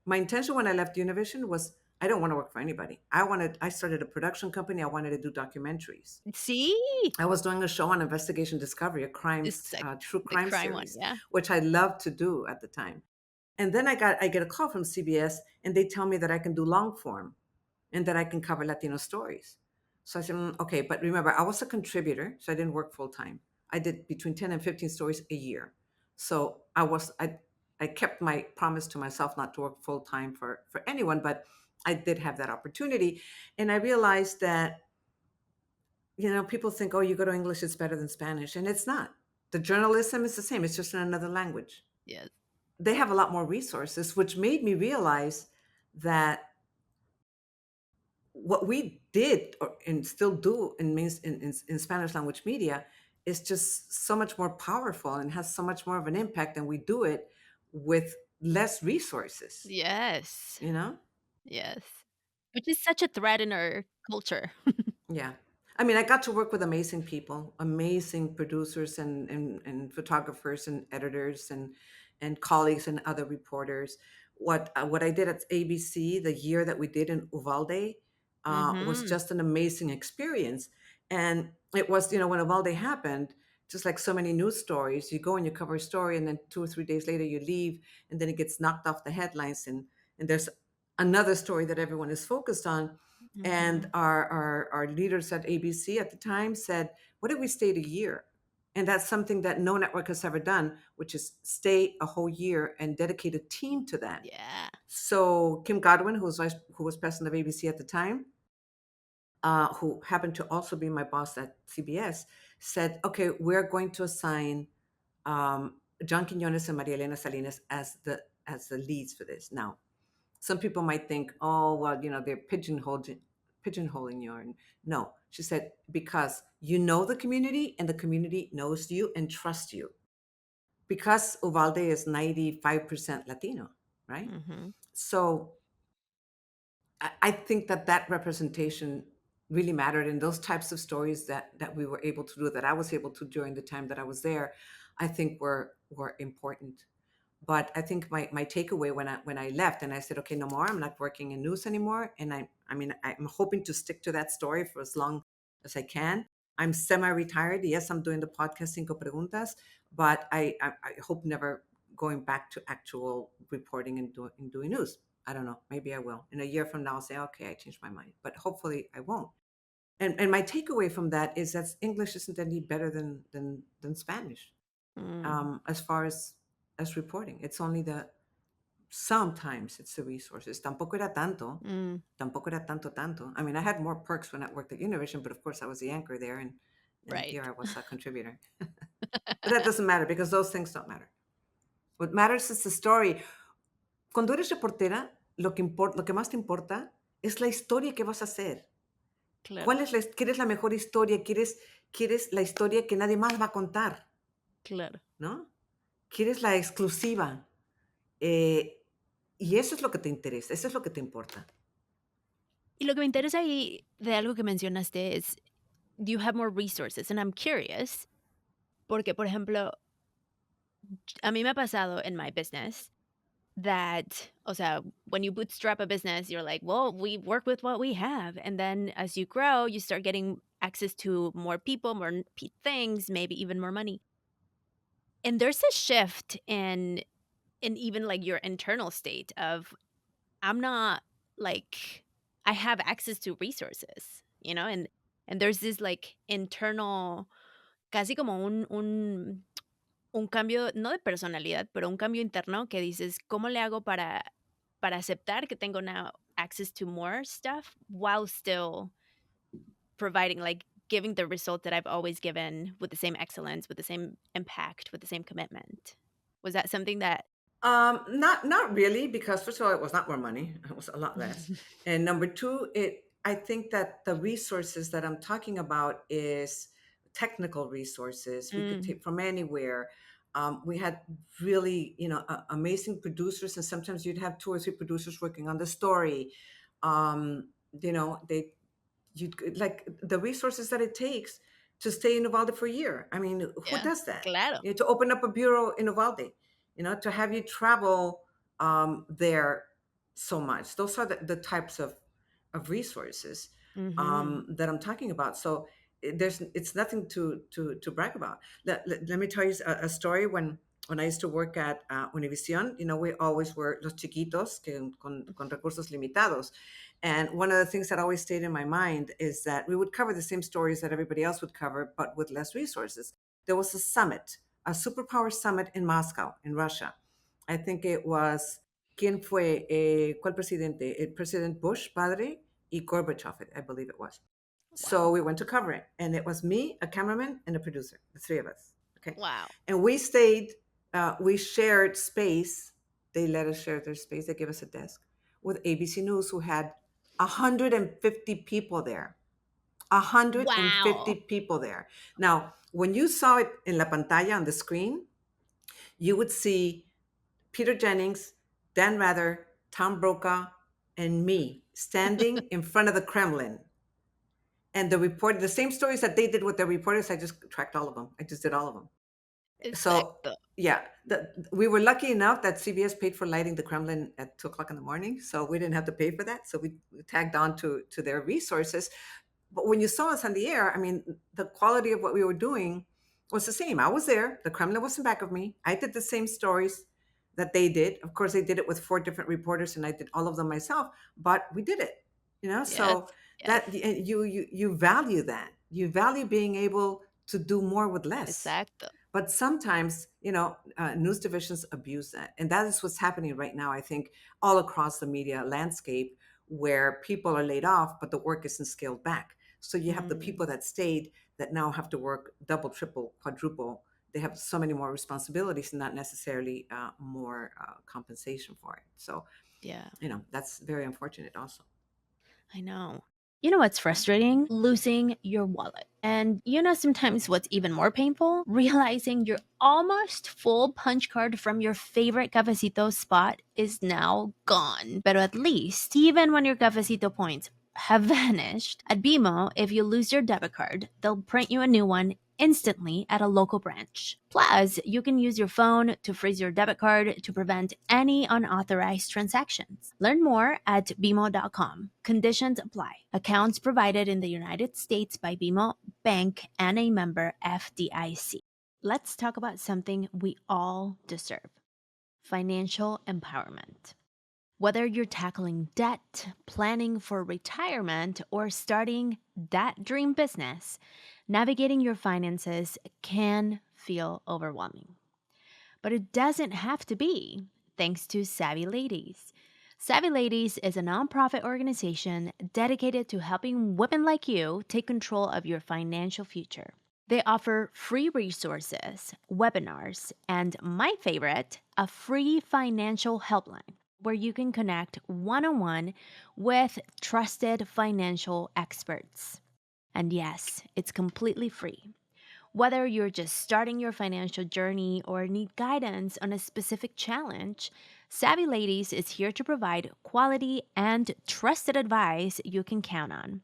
My intention when I left Univision was I don't want to work for anybody. I started a production company. I wanted to do documentaries. See? I was doing a show on investigation discovery, a It's like true the crime crime one, series, yeah. which I loved to do at the time. And then I get a call from CBS and they tell me that I can do long form and that I can cover Latino stories. So I said, okay, but remember, I was a contributor, so I didn't work full time. I did between 10 and 15 stories a year. So I kept my promise to myself not to work full time for anyone, but I did have that opportunity. And I realized that, people think, oh, you go to English, it's better than Spanish. And it's not. The journalism is the same, it's just in another language. Yes. They have a lot more resources, which made me realize that what we did and still do in Spanish language media is just so much more powerful and has so much more of an impact, and we do it with less resources, Yes. you know? Yes. Which is such a threat in our culture. Yeah. I mean, I got to work with amazing people, amazing producers and photographers and editors and colleagues and other reporters. What I did at ABC the year that we did in Uvalde was Mhm. just an amazing experience. And it was, when Uvalde happened, just like so many news stories, you go and you cover a story, and then 2 or 3 days later you leave, and then it gets knocked off the headlines, and there's another story that everyone is focused on. And Mhm. our leaders at ABC at the time said, what if we stayed a year? And that's something that no network has ever done, which is stay a whole year and dedicate a team to that. Yeah. So Kim Godwin, who was president of ABC at the time, who happened to also be my boss at CBS, said, okay, we're going to assign John Quinones and María Elena Salinas as the leads for this. Now, some people might think, oh, well, they're pigeonholing you. And no, she said, because you know the community and the community knows you and trusts you. Because Uvalde is 95% Latino, right? Mhm. So I think that representation really mattered. And those types of stories that we were able to do, that I was able to during the time that I was there, I think were important. But I think my takeaway when I left and I said, okay, no more, I'm not working in news anymore. And I mean, I'm hoping to stick to that story for as long as I can. I'm semi-retired. Yes, I'm doing the podcast Cinco Preguntas, but I hope never going back to actual reporting and doing news. I don't know. Maybe I will. In a year from now, I'll say, okay, I changed my mind. But hopefully I won't. And my takeaway from that is that English isn't any better than Spanish, Mm. as far as reporting. It's only the sometimes it's the resources. Mm. Tampoco era tanto. I mean, I had more perks when I worked at Univision, but of course I was the anchor there, and here Right. I was a contributor. But that doesn't matter because those things don't matter. What matters is the story. Cuando eres reportera, lo que más te importa es la historia que vas a hacer. Claro. ¿Quieres la mejor historia? ¿Quieres la historia que nadie más va a contar? Claro. ¿No? ¿Quieres la exclusiva? Eh, y eso es lo que te interesa, eso es lo que te importa. Y lo que me interesa ahí de algo que mencionaste es, do you have more resources? And I'm curious, porque, por ejemplo, a mí me ha pasado en my business that, o sea, when you bootstrap a business, you're like, well, we work with what we have. And then as you grow, you start getting access to more people, more things, maybe even more money. And there's a shift in even like your internal state of, I'm not like, I have access to resources, and there's this like internal, casi como un cambio, no de personalidad, pero un cambio interno que dices, ¿cómo le hago para aceptar que tengo now access to more stuff while still providing, like, giving the result that I've always given with the same excellence, with the same impact, with the same commitment? Was that something that Not really, because first of all, it was not more money; it was a lot less. And number two, I think that the resources that I'm talking about is technical resources. We could Mm, take from anywhere. We had really, amazing producers, and sometimes you'd have two or three producers working on the story. They you like the resources that it takes to stay in Uvalde for a year. I mean, who Yeah, does that? claro. To open up a bureau in Uvalde, to have you travel there so much. Those are the types of resources Hmm. that I'm talking about. So it's nothing to brag about. Let me tell you a story. When I used to work at Univision, we always were los chiquitos con recursos limitados. And one of the things that always stayed in my mind is that we would cover the same stories that everybody else would cover, but with less resources. There was a summit, a superpower summit in Moscow, in Russia. I think it was, ¿quién fue? ¿Cuál presidente? President Bush, padre, y Gorbachev, I believe it was. So Wow. we went to cover it, and it was me, a cameraman, and a producer, the three of us. Okay. Wow. And we stayed, we shared space. They let us share their space. They gave us a desk with ABC News, who had 150 people there. 150 Wow. people there. Now, when you saw it in La Pantalla on the screen, you would see Peter Jennings, Dan Rather, Tom Brokaw, and me standing in front of the Kremlin. And the same stories that they did with their reporters, I just tracked all of them. I just did all of them. So Exacto. yeah, we were lucky enough that CBS paid for lighting the Kremlin at 2 o'clock in the morning, so we didn't have to pay for that. So we tagged on to their resources. But when you saw us on the air, I mean, the quality of what we were doing was the same. I was there. The Kremlin was in back of me. I did the same stories that they did. Of course, they did it with four different reporters, and I did all of them myself. But we did it. Yes. So Yes. that you value that. You value being able to do more with less. Exacto. But sometimes, news divisions abuse that. And that is what's happening right now, I think, all across the media landscape, where people are laid off, but the work isn't scaled back. So you have the Mm, people that stayed that now have to work double, triple, quadruple. They have so many more responsibilities and not necessarily more compensation for it. So, yeah. that's very unfortunate also. I know. You know what's frustrating? Losing your wallet. And you know sometimes what's even more painful? Realizing your almost full punch card from your favorite cafecito spot is now gone. But at least, even when your cafecito points have vanished, at BMO, if you lose your debit card, they'll print you a new one instantly at a local branch. Plus, you can use your phone to freeze your debit card to prevent any unauthorized transactions. Learn more at bmo.com. Conditions apply. Accounts provided in the United States by BMO Bank and a member FDIC. Let's talk about something we all deserve: financial empowerment. Whether you're tackling debt, planning for retirement, or starting that dream business, navigating your finances can feel overwhelming. But it doesn't have to be, thanks to Savvy Ladies. Savvy Ladies is a nonprofit organization dedicated to helping women like you take control of your financial future. They offer free resources, webinars, and my favorite, a free financial helpline where you can connect one on one with trusted financial experts. And yes, it's completely free. Whether you're just starting your financial journey or need guidance on a specific challenge, Savvy Ladies is here to provide quality and trusted advice you can count on.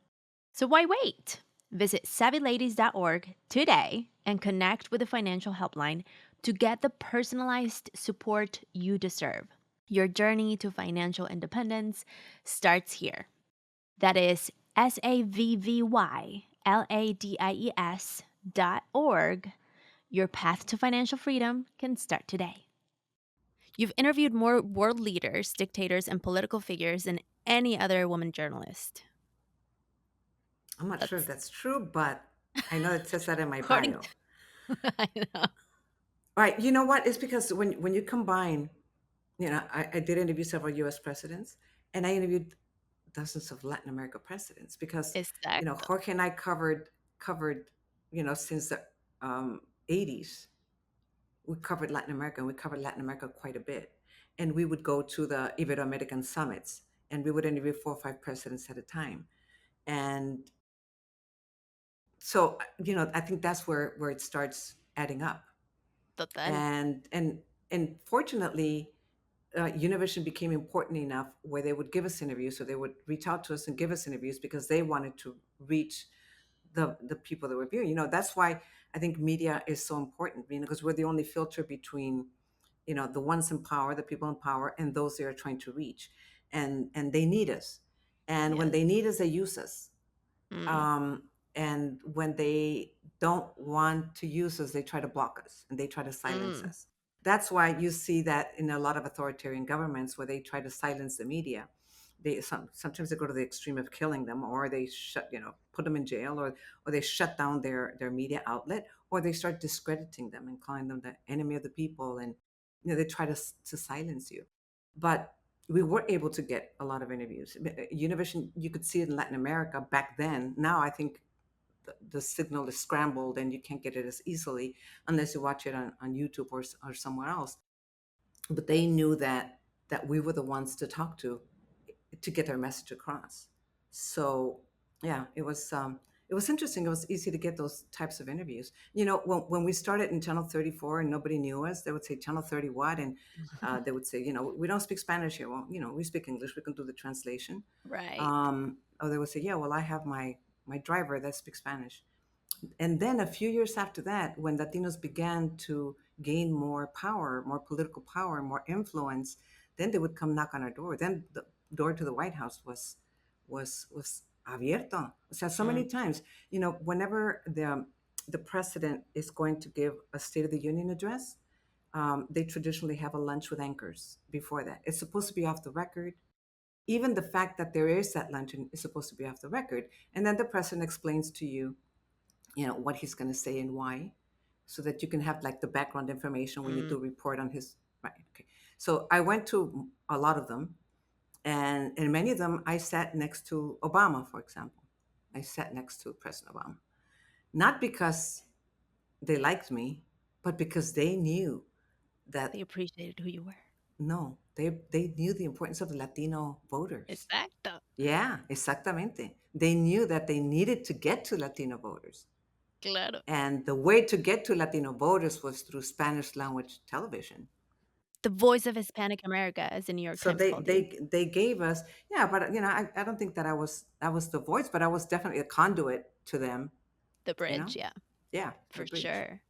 So why wait? Visit savvyladies.org today and connect with the financial helpline to get the personalized support you deserve. Your journey to financial independence starts here. That is savvyladies.org. Your path to financial freedom can start today. You've interviewed more world leaders, dictators, and political figures than any other woman journalist. I'm not sure if That's that's true, but I know it says that in my according bio. to. I know. Right. You know what? It's because when you combine, I did interview several U.S. presidents, and I interviewed dozens of Latin America presidents because, Exacto. Jorge and I covered, since the 80s. We covered Latin America, and we covered Latin America quite a bit. And we would go to the Ibero-American summits, and we would interview 4 or 5 presidents at a time. And so, I think that's where it starts adding up. Total. And fortunately, Univision became important enough where they would give us interviews, so they would reach out to us and give us interviews because they wanted to reach the people that were viewing. That's why I think media is so important, because we're the only filter between the ones in power, the people in power, and those they are trying to reach, and they need us. And when Yes. they need us, they use us. Mm. um, and when they don't want to use us, they try to block us and they try to silence Mm. us. That's why you see that in a lot of authoritarian governments where they try to silence the media. Sometimes they go to the extreme of killing them, or they put them in jail, or they shut down their media outlet, or they start discrediting them and calling them the enemy of the people, and they try to silence you. But we were able to get a lot of interviews. Univision, you could see it in Latin America back then. Now I think the signal is scrambled and you can't get it as easily unless you watch it on YouTube or somewhere else. But they knew that we were the ones to talk to get their message across. So yeah, it was interesting. It was easy to get those types of interviews. When we started in Channel 34 and nobody knew us, they would say Channel 30 what, and they would say, we don't speak Spanish here. Well, we speak English. We can do the translation. Right. Or they would say, yeah, well, I have my driver that speaks Spanish. And then a few years after that, when Latinos began to gain more power, more political power, more influence, then they would come knock on our door. Then the door to the White House was abierto. O sea, so many Mm. times, whenever the president is going to give a State of the Union address, they traditionally have a lunch with anchors before that. It's supposed to be off the record. Even the fact that there is that luncheon is supposed to be off the record, and then the president explains to you what he's going to say and why, so that you can have like the background information when you Mm. do report on his. Right, okay. So I went to a lot of them, and in many of them I sat next to Obama, for example. I sat next to President Obama, not because they liked me, but because they knew They that, appreciated who you were. no, they knew the importance of the Latino voters. Exacto. Yeah, exactamente. They knew that they needed to get to Latino voters. Claro. And the way to get to Latino voters was through Spanish language television. The voice of Hispanic America, as the New York So Times they called you. they they gave us, yeah, but I don't think that I was the voice, but I was definitely a conduit to them, The you know? bridge, yeah, Yeah, the for bridge. sure.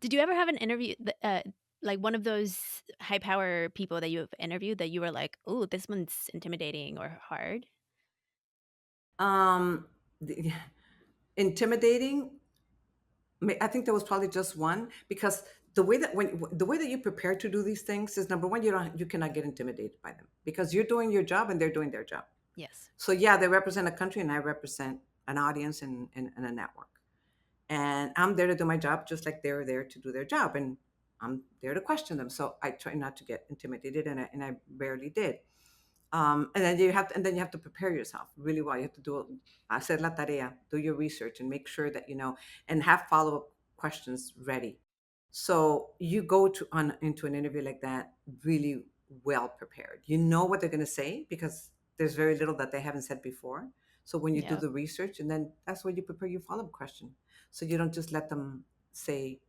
Did you ever have an interview like one of those high power people that you've interviewed that you were like, "Ooh, this one's intimidating or hard?" Um the, intimidating. I think there was probably just one, because the way that you prepare to do these things is, number one, you cannot get intimidated by them because you're doing your job and they're doing their job. Yes. So yeah, they represent a country and I represent an audience and a network. And I'm there to do my job just like they're there to do their job. And I'm there to question them. So I try not to get intimidated, and I rarely did. And then you have to prepare yourself really well. You have to hacer la tarea, do your research, and make sure that and have follow up questions ready. So you go into an interview like that really well prepared. You know what they're going to say because there's very little that they haven't said before. So when you do Yeah. the research, and then that's where you prepare your follow up question. So you don't just let them say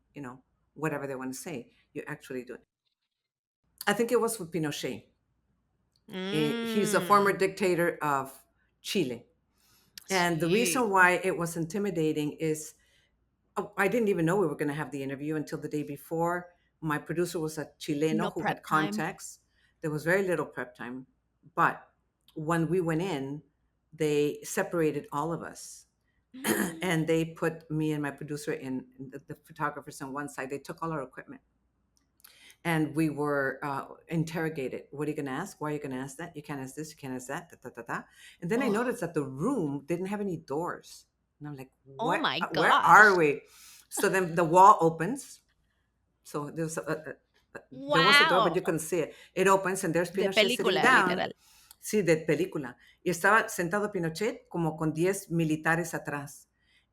whatever they want to say. You actually do it. I think it was with Pinochet. He's a former Mm. dictator of Chile. And the Sí. reason why it was intimidating is, I didn't even know we were going to have the interview until the day before. My producer was a No Chileno who had prep time. contacts. There was very little prep time. But when we went in, they separated all of us. And they put me and my producer the photographers on one side. They took all our equipment, and we were interrogated. What are you going to ask? Why are you going to ask that? You can't ask this. You can't ask that. Da, da, da, da. And then I Oh, noticed that the room didn't have any doors, and I'm like, oh "What? my Where are gosh. we?" So then the wall opens. So there was a door, but Wow. you couldn't see it. It opens, and there's De Pinochet sitting película, down. literal. Sí, de película. Y estaba sentado Pinochet como con 10 militares atrás.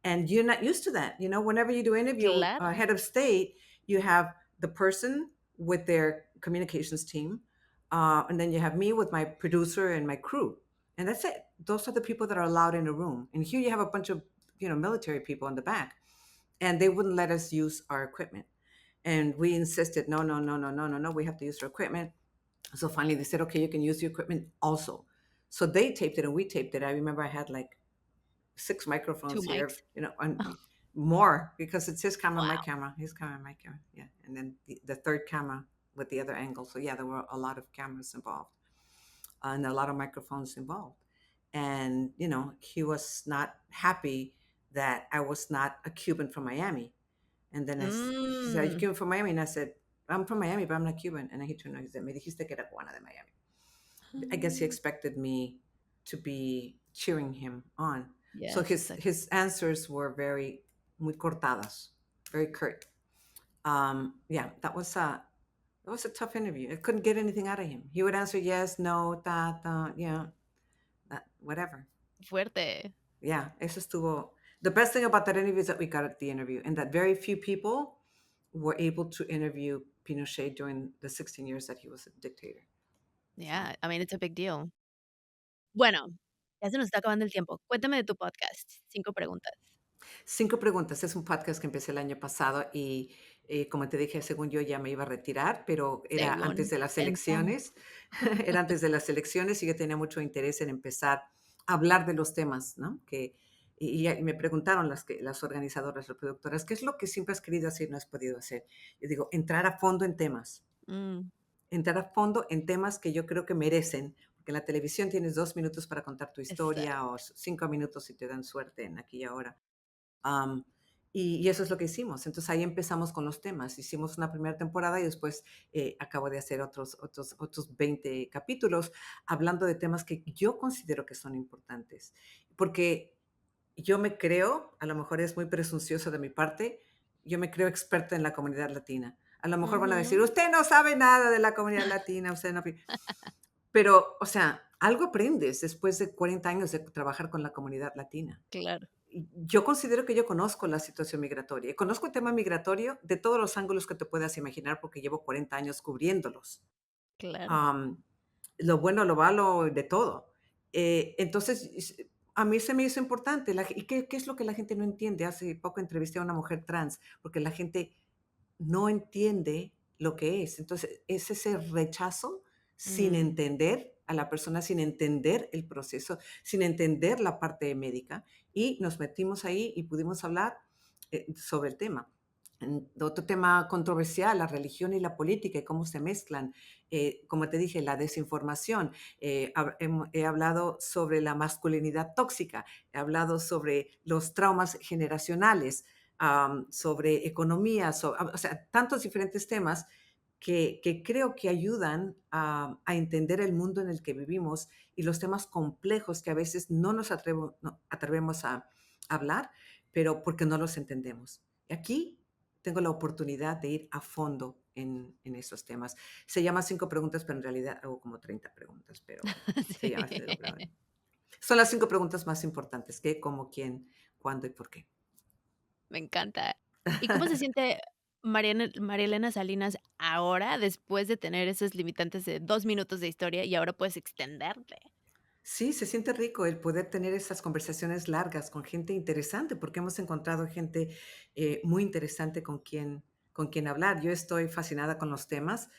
And you're not used to that. Whenever you do interview with a Claro. head of state, you have the person with their communications team, and then you have me with my producer and my crew. And that's it. Those are the people that are allowed in a room. And here you have a bunch of, military people in the back. And they wouldn't let us use our equipment. And we insisted, no, no, no, no, no, no, no, we have to use our equipment. So finally they said, okay, you can use the equipment also. So they taped it and we taped it. I remember I had like 6 2 microphones here, mics. you know, Oh, and more because it's his camera, my wow. camera, his camera, my camera. Yeah. And then the third camera with the other angle. So yeah, there were a lot of cameras involved and a lot of microphones involved. And, you know, he was not happy that I was not a Cuban from Miami. And then he said, are you Mm, Cuban from Miami? And I said, I'm from Miami, but I'm not Cuban. And then he turned around and he said, me dijiste que era cubana de Miami. I guess he expected me to be cheering him on. So yes, his exactly. his answers were very muy cortadas, very curt. Yeah, that was a tough interview. I couldn't get anything out of him. He would answer yes, no, ta, ta, yeah, that, whatever. Fuerte. Yeah, eso estuvo. The best thing about that interview is that we got the interview, and that very few people were able to interview Pinochet during the 16 years that he was a dictator. So, Yeah, I mean, it's a big deal. Bueno, ya se nos está acabando el tiempo. Cuéntame de tu podcast. 5 preguntas. 5 preguntas. Es un podcast que empecé el año pasado y, como te dije, según yo ya me iba a retirar, pero era antes Según de las pensamos. elecciones. Era antes de las elecciones y yo tenía mucho interés en empezar a hablar de los temas, ¿no? Y me preguntaron las organizadoras, las productoras, ¿qué es lo que siempre has querido hacer y no has podido hacer? Yo digo, entrar a fondo en temas, Mm, entrar a fondo en temas que yo creo que merecen, porque en la televisión tienes 2 minutos para contar tu historia o exacto. 5 minutos si te dan suerte en aquí y ahora. Am, y eso es lo que hicimos. Entonces ahí empezamos con los temas. Hicimos una primera temporada y después acabo de hacer otros 20 capítulos hablando de temas que yo considero que son importantes. Porque yo me creo, a lo mejor es muy presuncioso de mi parte, yo me creo experta en la comunidad latina. A lo mejor van a decir, Ujú, usted no sabe nada de la comunidad latina, usted no... Pero, o sea, algo aprendes después de 40 años de trabajar con la comunidad latina. claro, Yo considero que yo conozco la situación migratoria. Conozco el tema migratorio de todos los ángulos que te puedas imaginar porque llevo 40 años cubriéndolos. claro. Am, lo bueno, lo malo, de todo. Entonces, a mí se me hizo importante. ¿Y qué es lo que la gente no entiende? Hace poco entrevisté a una mujer trans porque la gente no entiende lo que es. Entonces, es ese rechazo sin Mm, entender a la persona, sin entender el proceso, sin entender la parte médica. Y nos metimos ahí y pudimos hablar sobre el tema. Otro tema controversial, la religión y la política y cómo se mezclan. Como te dije, la desinformación. He hablado sobre la masculinidad tóxica, he hablado sobre los traumas generacionales, sobre economía, o sea, tantos diferentes temas que creo que ayudan a entender el mundo en el que vivimos y los temas complejos que a veces no nos no atrevemos a hablar, pero porque no los entendemos. Y aquí tengo la oportunidad de ir a fondo en esos temas. Se llama 5 preguntas, pero en realidad hago como 30 preguntas, pero se sí, llama 5 preguntas. Son las 5 preguntas más importantes: qué, cómo, quién, cuándo y por qué. me encanta. ¿Y cómo se siente María Elena Salinas ahora, después de tener esos limitantes de 2 minutos de historia y ahora puedes extenderle? Sí, se siente rico el poder tener esas conversaciones largas con gente interesante, porque hemos encontrado gente muy interesante con quien hablar. Yo estoy fascinada con los temas,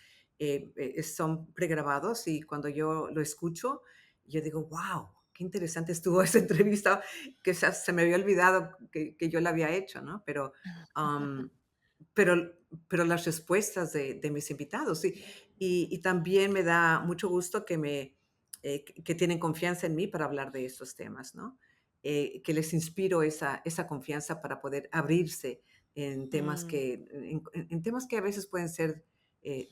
son pregrabados y cuando yo lo escucho, yo digo, wow, qué interesante estuvo esa entrevista, que se me había olvidado que yo la había hecho, ¿no? Um, pero, pero las respuestas de mis invitados, y también me da mucho gusto que tienen confianza en mí para hablar de estos temas, ¿no? Que les inspiro esa confianza para poder abrirse en temas Mm, en temas que a veces pueden ser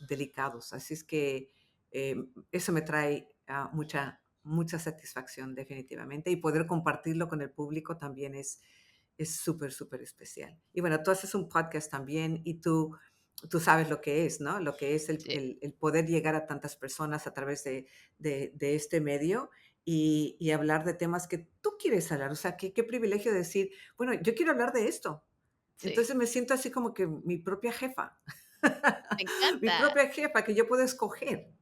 delicados. Así es que eso me trae mucha satisfacción definitivamente y poder compartirlo con el público también es súper, súper especial. Y bueno, tú haces un podcast también y tú sabes lo que es, ¿no? Lo que es sí, el poder llegar a tantas personas a través de este medio y hablar de temas que tú quieres hablar. O sea, qué privilegio decir, bueno, yo quiero hablar de esto. sí, Entonces me siento así como que mi propia jefa, me mi encanta, propia jefa, que yo puedo escoger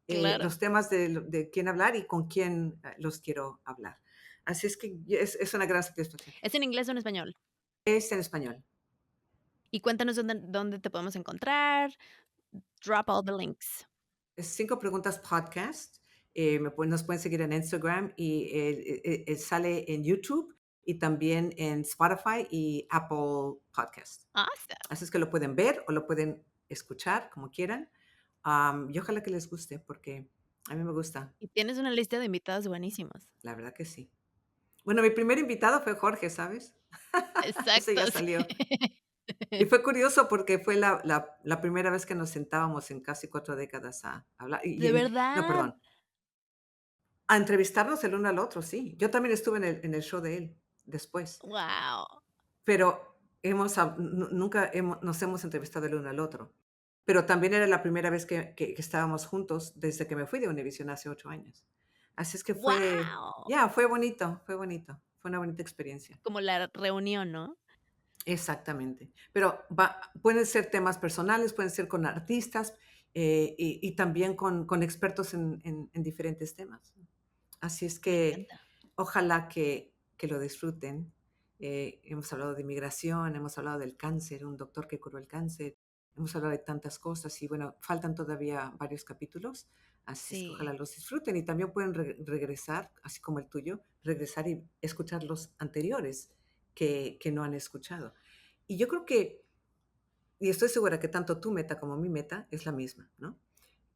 claro. los temas de quién hablar y con quién los quiero hablar. Así es que es una gran satisfacción. ¿Es en inglés o en español? Es en español. Y cuéntanos dónde te podemos encontrar. Drop all the links. Es 5 Preguntas Podcast. Nos pueden seguir en Instagram y sale en YouTube y también en Spotify y Apple Podcast. Awesome. Así es que lo pueden ver o lo pueden escuchar como quieran. Y ojalá que les guste porque a mí me gusta, Y tienes una lista de invitados buenísimos. la verdad que sí. Bueno, mi primer invitado fue Jorge, ¿sabes? Ese ya Exacto, sí. salió. Y fue curioso porque fue la primera vez que nos sentábamos en casi 4 décadas a hablar. ¿De No, verdad? perdón, a entrevistarnos el uno al otro, sí. Yo también estuve en el show de él después, Wow. pero nunca nos hemos entrevistado el uno al otro. Pero también era la primera vez que estábamos juntos desde que me fui de Univision hace 8 años. Así es que Wow. fue bonito, fue bonito. Fue una bonita experiencia. Como la reunión, ¿no? Exactamente. Pero pueden ser temas personales, pueden ser con artistas, y también con expertos en diferentes temas. Así es Me que encanta. ojalá que lo disfruten. Hemos hablado de migración, hemos hablado del cáncer, un doctor que curó el cáncer, hemos hablado de tantas cosas y bueno, faltan todavía varios capítulos, así es que ojalá Sí. los disfruten y también pueden regresar, así como el tuyo, regresar y escuchar los anteriores que no han escuchado. Y yo creo que, y estoy segura que tanto tu meta como mi meta es la misma, ¿no?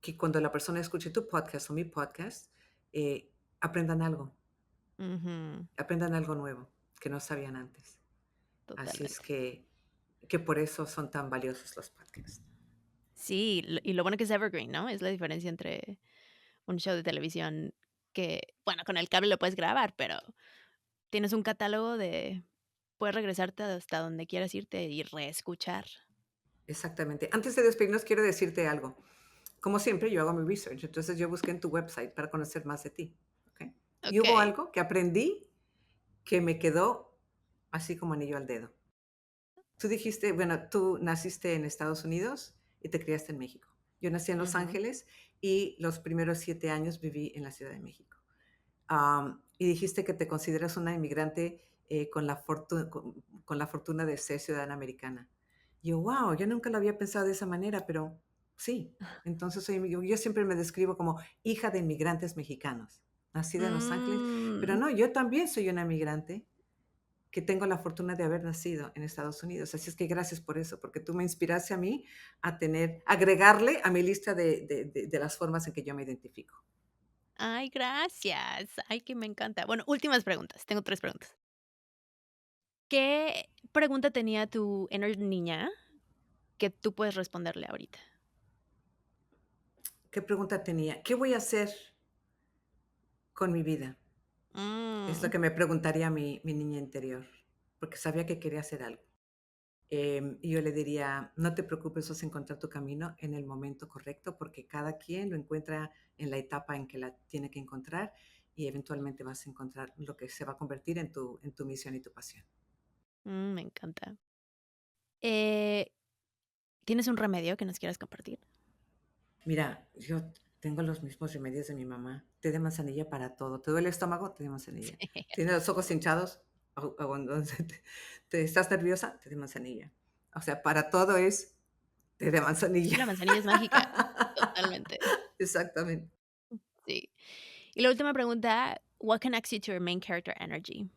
Que cuando la persona escuche tu podcast o mi podcast, aprendan algo, Ujú. aprendan algo nuevo que no sabían antes. Así es Totalmente. que por eso son tan valiosos los podcasts. Sí, y lo bueno que es evergreen, ¿no? Es la diferencia entre un show de televisión que, bueno, con el cable lo puedes grabar, pero tienes un catálogo de puedes regresarte hasta donde quieras irte y reescuchar. Exactamente. Antes de despedirnos, quiero decirte algo. Como siempre, yo hago mi research, entonces yo busqué en tu website para conocer más de ti. ¿Ok? Y hubo Okey. algo que aprendí que me quedó así como anillo al dedo. Tú dijiste, bueno, tú naciste en Estados Unidos y te criaste en México. Yo nací en Los Ujú. Ángeles y los primeros 7 años viví en la Ciudad de México. Y dijiste que te consideras una inmigrante con la fortuna de ser ciudadana americana. Yo, wow, yo nunca lo había pensado de esa manera, pero sí. Entonces yo siempre me describo como hija de inmigrantes mexicanos, nacida en Los Ángeles, pero Mm. no, yo también soy una inmigrante que tengo la fortuna de haber nacido en Estados Unidos. Así es que gracias por eso, porque tú me inspiraste a mí agregarle a mi lista de las formas en que yo me identifico. Ay, gracias. Ay, que me encanta. Bueno, últimas preguntas. Tengo 3 preguntas. ¿Qué pregunta tenía tu inner niña que tú puedes responderle ahorita? ¿Qué pregunta tenía? ¿Qué voy a hacer con mi vida? Es lo Mm. que me preguntaría mi niña interior, porque sabía que quería hacer algo. Y yo le diría, no te preocupes, vas a encontrar tu camino en el momento correcto, porque cada quien lo encuentra en la etapa en que la tiene que encontrar y eventualmente vas a encontrar lo que se va a convertir en tu misión y tu pasión. Me encanta. Eh, ¿Tienes un remedio que nos quieras compartir? Mira, yo tengo los mismos remedios de mi mamá. Té de manzanilla para todo. ¿Te duele el estómago? Té de manzanilla. ¿Tienes los ojos hinchados? ¿Te estás nerviosa? Té de manzanilla. O sea, para todo es té de Es que manzanilla. la manzanilla es mágica. Totalmente. Exactamente. Sí. Y la última pregunta, what connects you to your main character energy?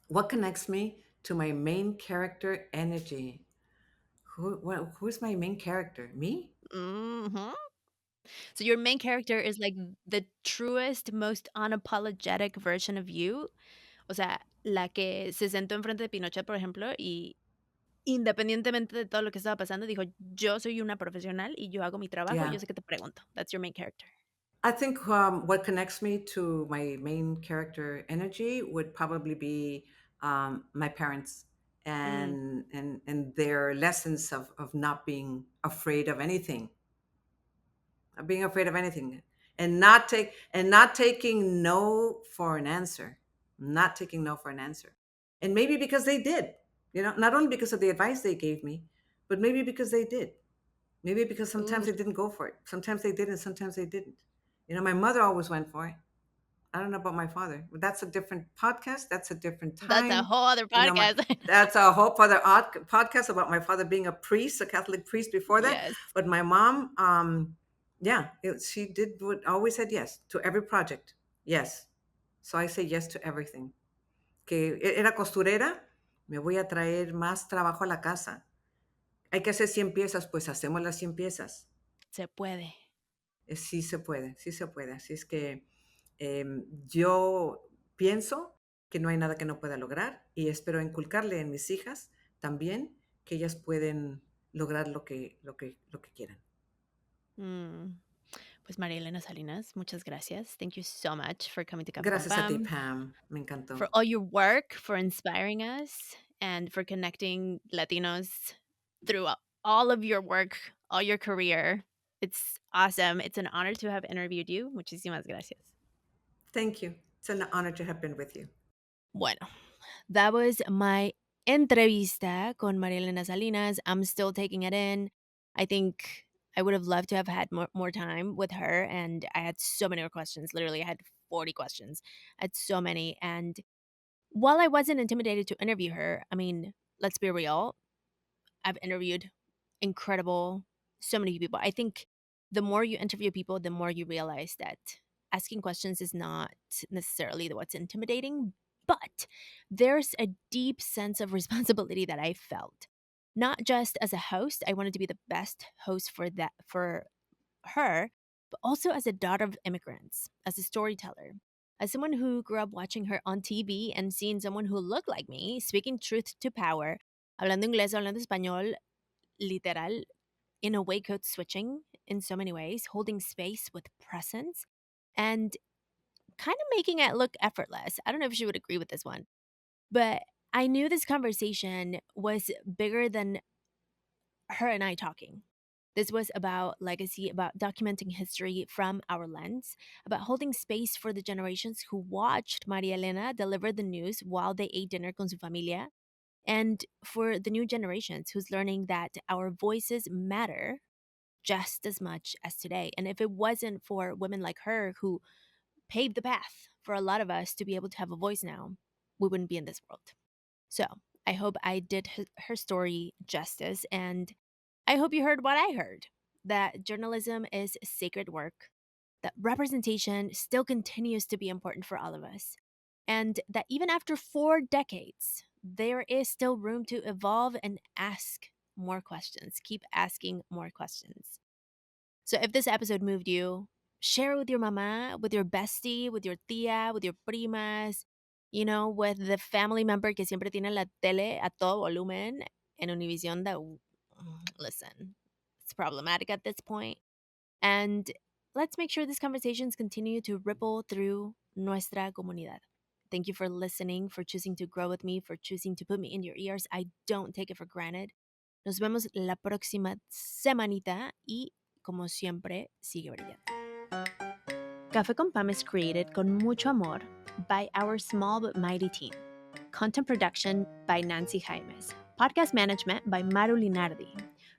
What connects me to my main character energy? Who's my main character? Me? Mhm. So your main character is like the truest, most unapologetic version of you. O sea, la que se sentó enfrente de Pinochet, por ejemplo, y independientemente de todo lo que estaba pasando, dijo: "Yo soy una profesional y yo hago mi trabajo, y yo Yeah. sé que te pregunto". That's your main character. I think what connects me to my main character energy would probably be my parents Mm. and their lessons of not being afraid of anything, of being afraid of anything, and not taking no for an answer, not taking no for an answer, and maybe because they did, not only because of the advice they gave me, but maybe because they did. Maybe because sometimes Ooh, they didn't go for it. Sometimes they did, and sometimes they didn't. My mother always went for it. I don't know about my father. But that's a different podcast. That's a different that's a time. whole other You know, my podcast. that's a whole other podcast about my father being a priest, a Catholic priest before that. Yes. But my mom, Yeah, she did always said yes to every project. Yes. So I say yes to everything. Que era costurera, me voy a traer más trabajo a la casa. Hay que hacer 100 piezas, pues hacemos las 100 piezas. Se puede. Sí se puede, sí se puede. Así es que yo pienso que no hay nada que no pueda lograr y espero inculcarle en mis hijas también que ellas pueden lograr lo que quieran. Mm. Pues María Elena Salinas, muchas gracias. Thank you so much for coming to Café con Gracias a ti, Pam, Pam. Me for encantó. all your work, for inspiring us, and for connecting Latinos through all of your work, all your career. It's awesome. It's an honor to have interviewed you. Muchísimas gracias. Thank you. It's an honor to have been with you. Bueno, that was my entrevista con María Elena Salinas. I'm still taking it in. I think I would have loved to have had more time with her. And I had so many more questions. Literally, I had 40 questions. I had so many. And while I wasn't intimidated to interview her, I mean, let's be real, I've interviewed incredible, so many people. I think the more you interview people, the more you realize that asking questions is not necessarily what's intimidating, but there's a deep sense of responsibility that I felt. Not just as a host, I wanted to be the best host for her, but also as a daughter of immigrants, as a storyteller, as someone who grew up watching her on TV and seeing someone who looked like me speaking truth to power, hablando inglés, hablando español, literal, in a way, code switching in so many ways, holding space with presence, and kind of making it look effortless. I don't know if she would agree with this one, but I knew this conversation was bigger than her and I talking. This was about legacy, about documenting history from our lens, about holding space for the generations who watched Maria Elena deliver the news while they ate dinner con su familia, and for the new generations who's learning that our voices matter just as much as today. And if it wasn't for women like her who paved the path for a lot of us to be able to have a voice now, we wouldn't be in this world. So I hope I did her story justice. And I hope you heard what I heard, that journalism is sacred work, that representation still continues to be important for all of us, and that even after 4 decades, there is still room to evolve and ask more questions. Keep asking more questions. So if this episode moved you, share it with your mama, with your bestie, with your tía, with your primas, with the family member que siempre tiene la tele a todo volumen en Univision that, listen, it's problematic at this point. And let's make sure these conversations continue to ripple through nuestra comunidad. Thank you for listening, for choosing to grow with me, for choosing to put me in your ears. I don't take it for granted. Nos vemos la próxima semanita y, como siempre, sigue brillando. Café con Pam is created con mucho amor by our small but mighty team. Content production by Nancy Jaimes. Podcast management by Maru Linardi.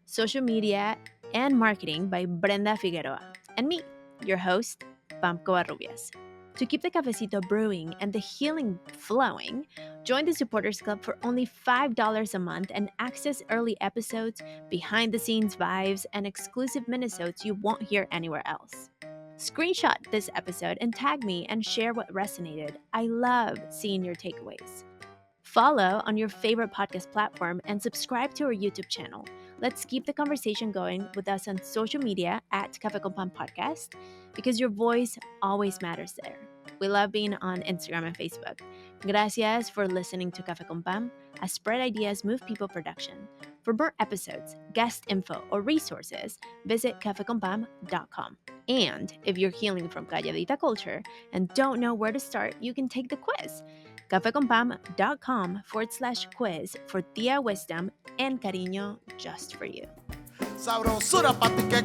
Social media and marketing by Brenda Figueroa. And me, your host, Pam Covarrubias. To keep the cafecito brewing and the healing flowing, join the Supporters Club for only $5 a month and access early episodes, behind-the-scenes vibes, and exclusive minisodes you won't hear anywhere else. Screenshot this episode and tag me and share what resonated. I love seeing your takeaways. Follow on your favorite podcast platform and subscribe to our YouTube channel. Let's keep the conversation going with us on social media at Café con Pan Podcast, because your voice always matters there. We love being on Instagram and Facebook. Gracias for listening to Café con Pan, a Spread Ideas Move People production. For more episodes, guest info, or resources, visit cafeconpam.com. And if you're healing from calladita culture and don't know where to start, you can take the quiz. cafeconpam.com/quiz for tía wisdom and cariño just for you. Sabrosura pa' ti que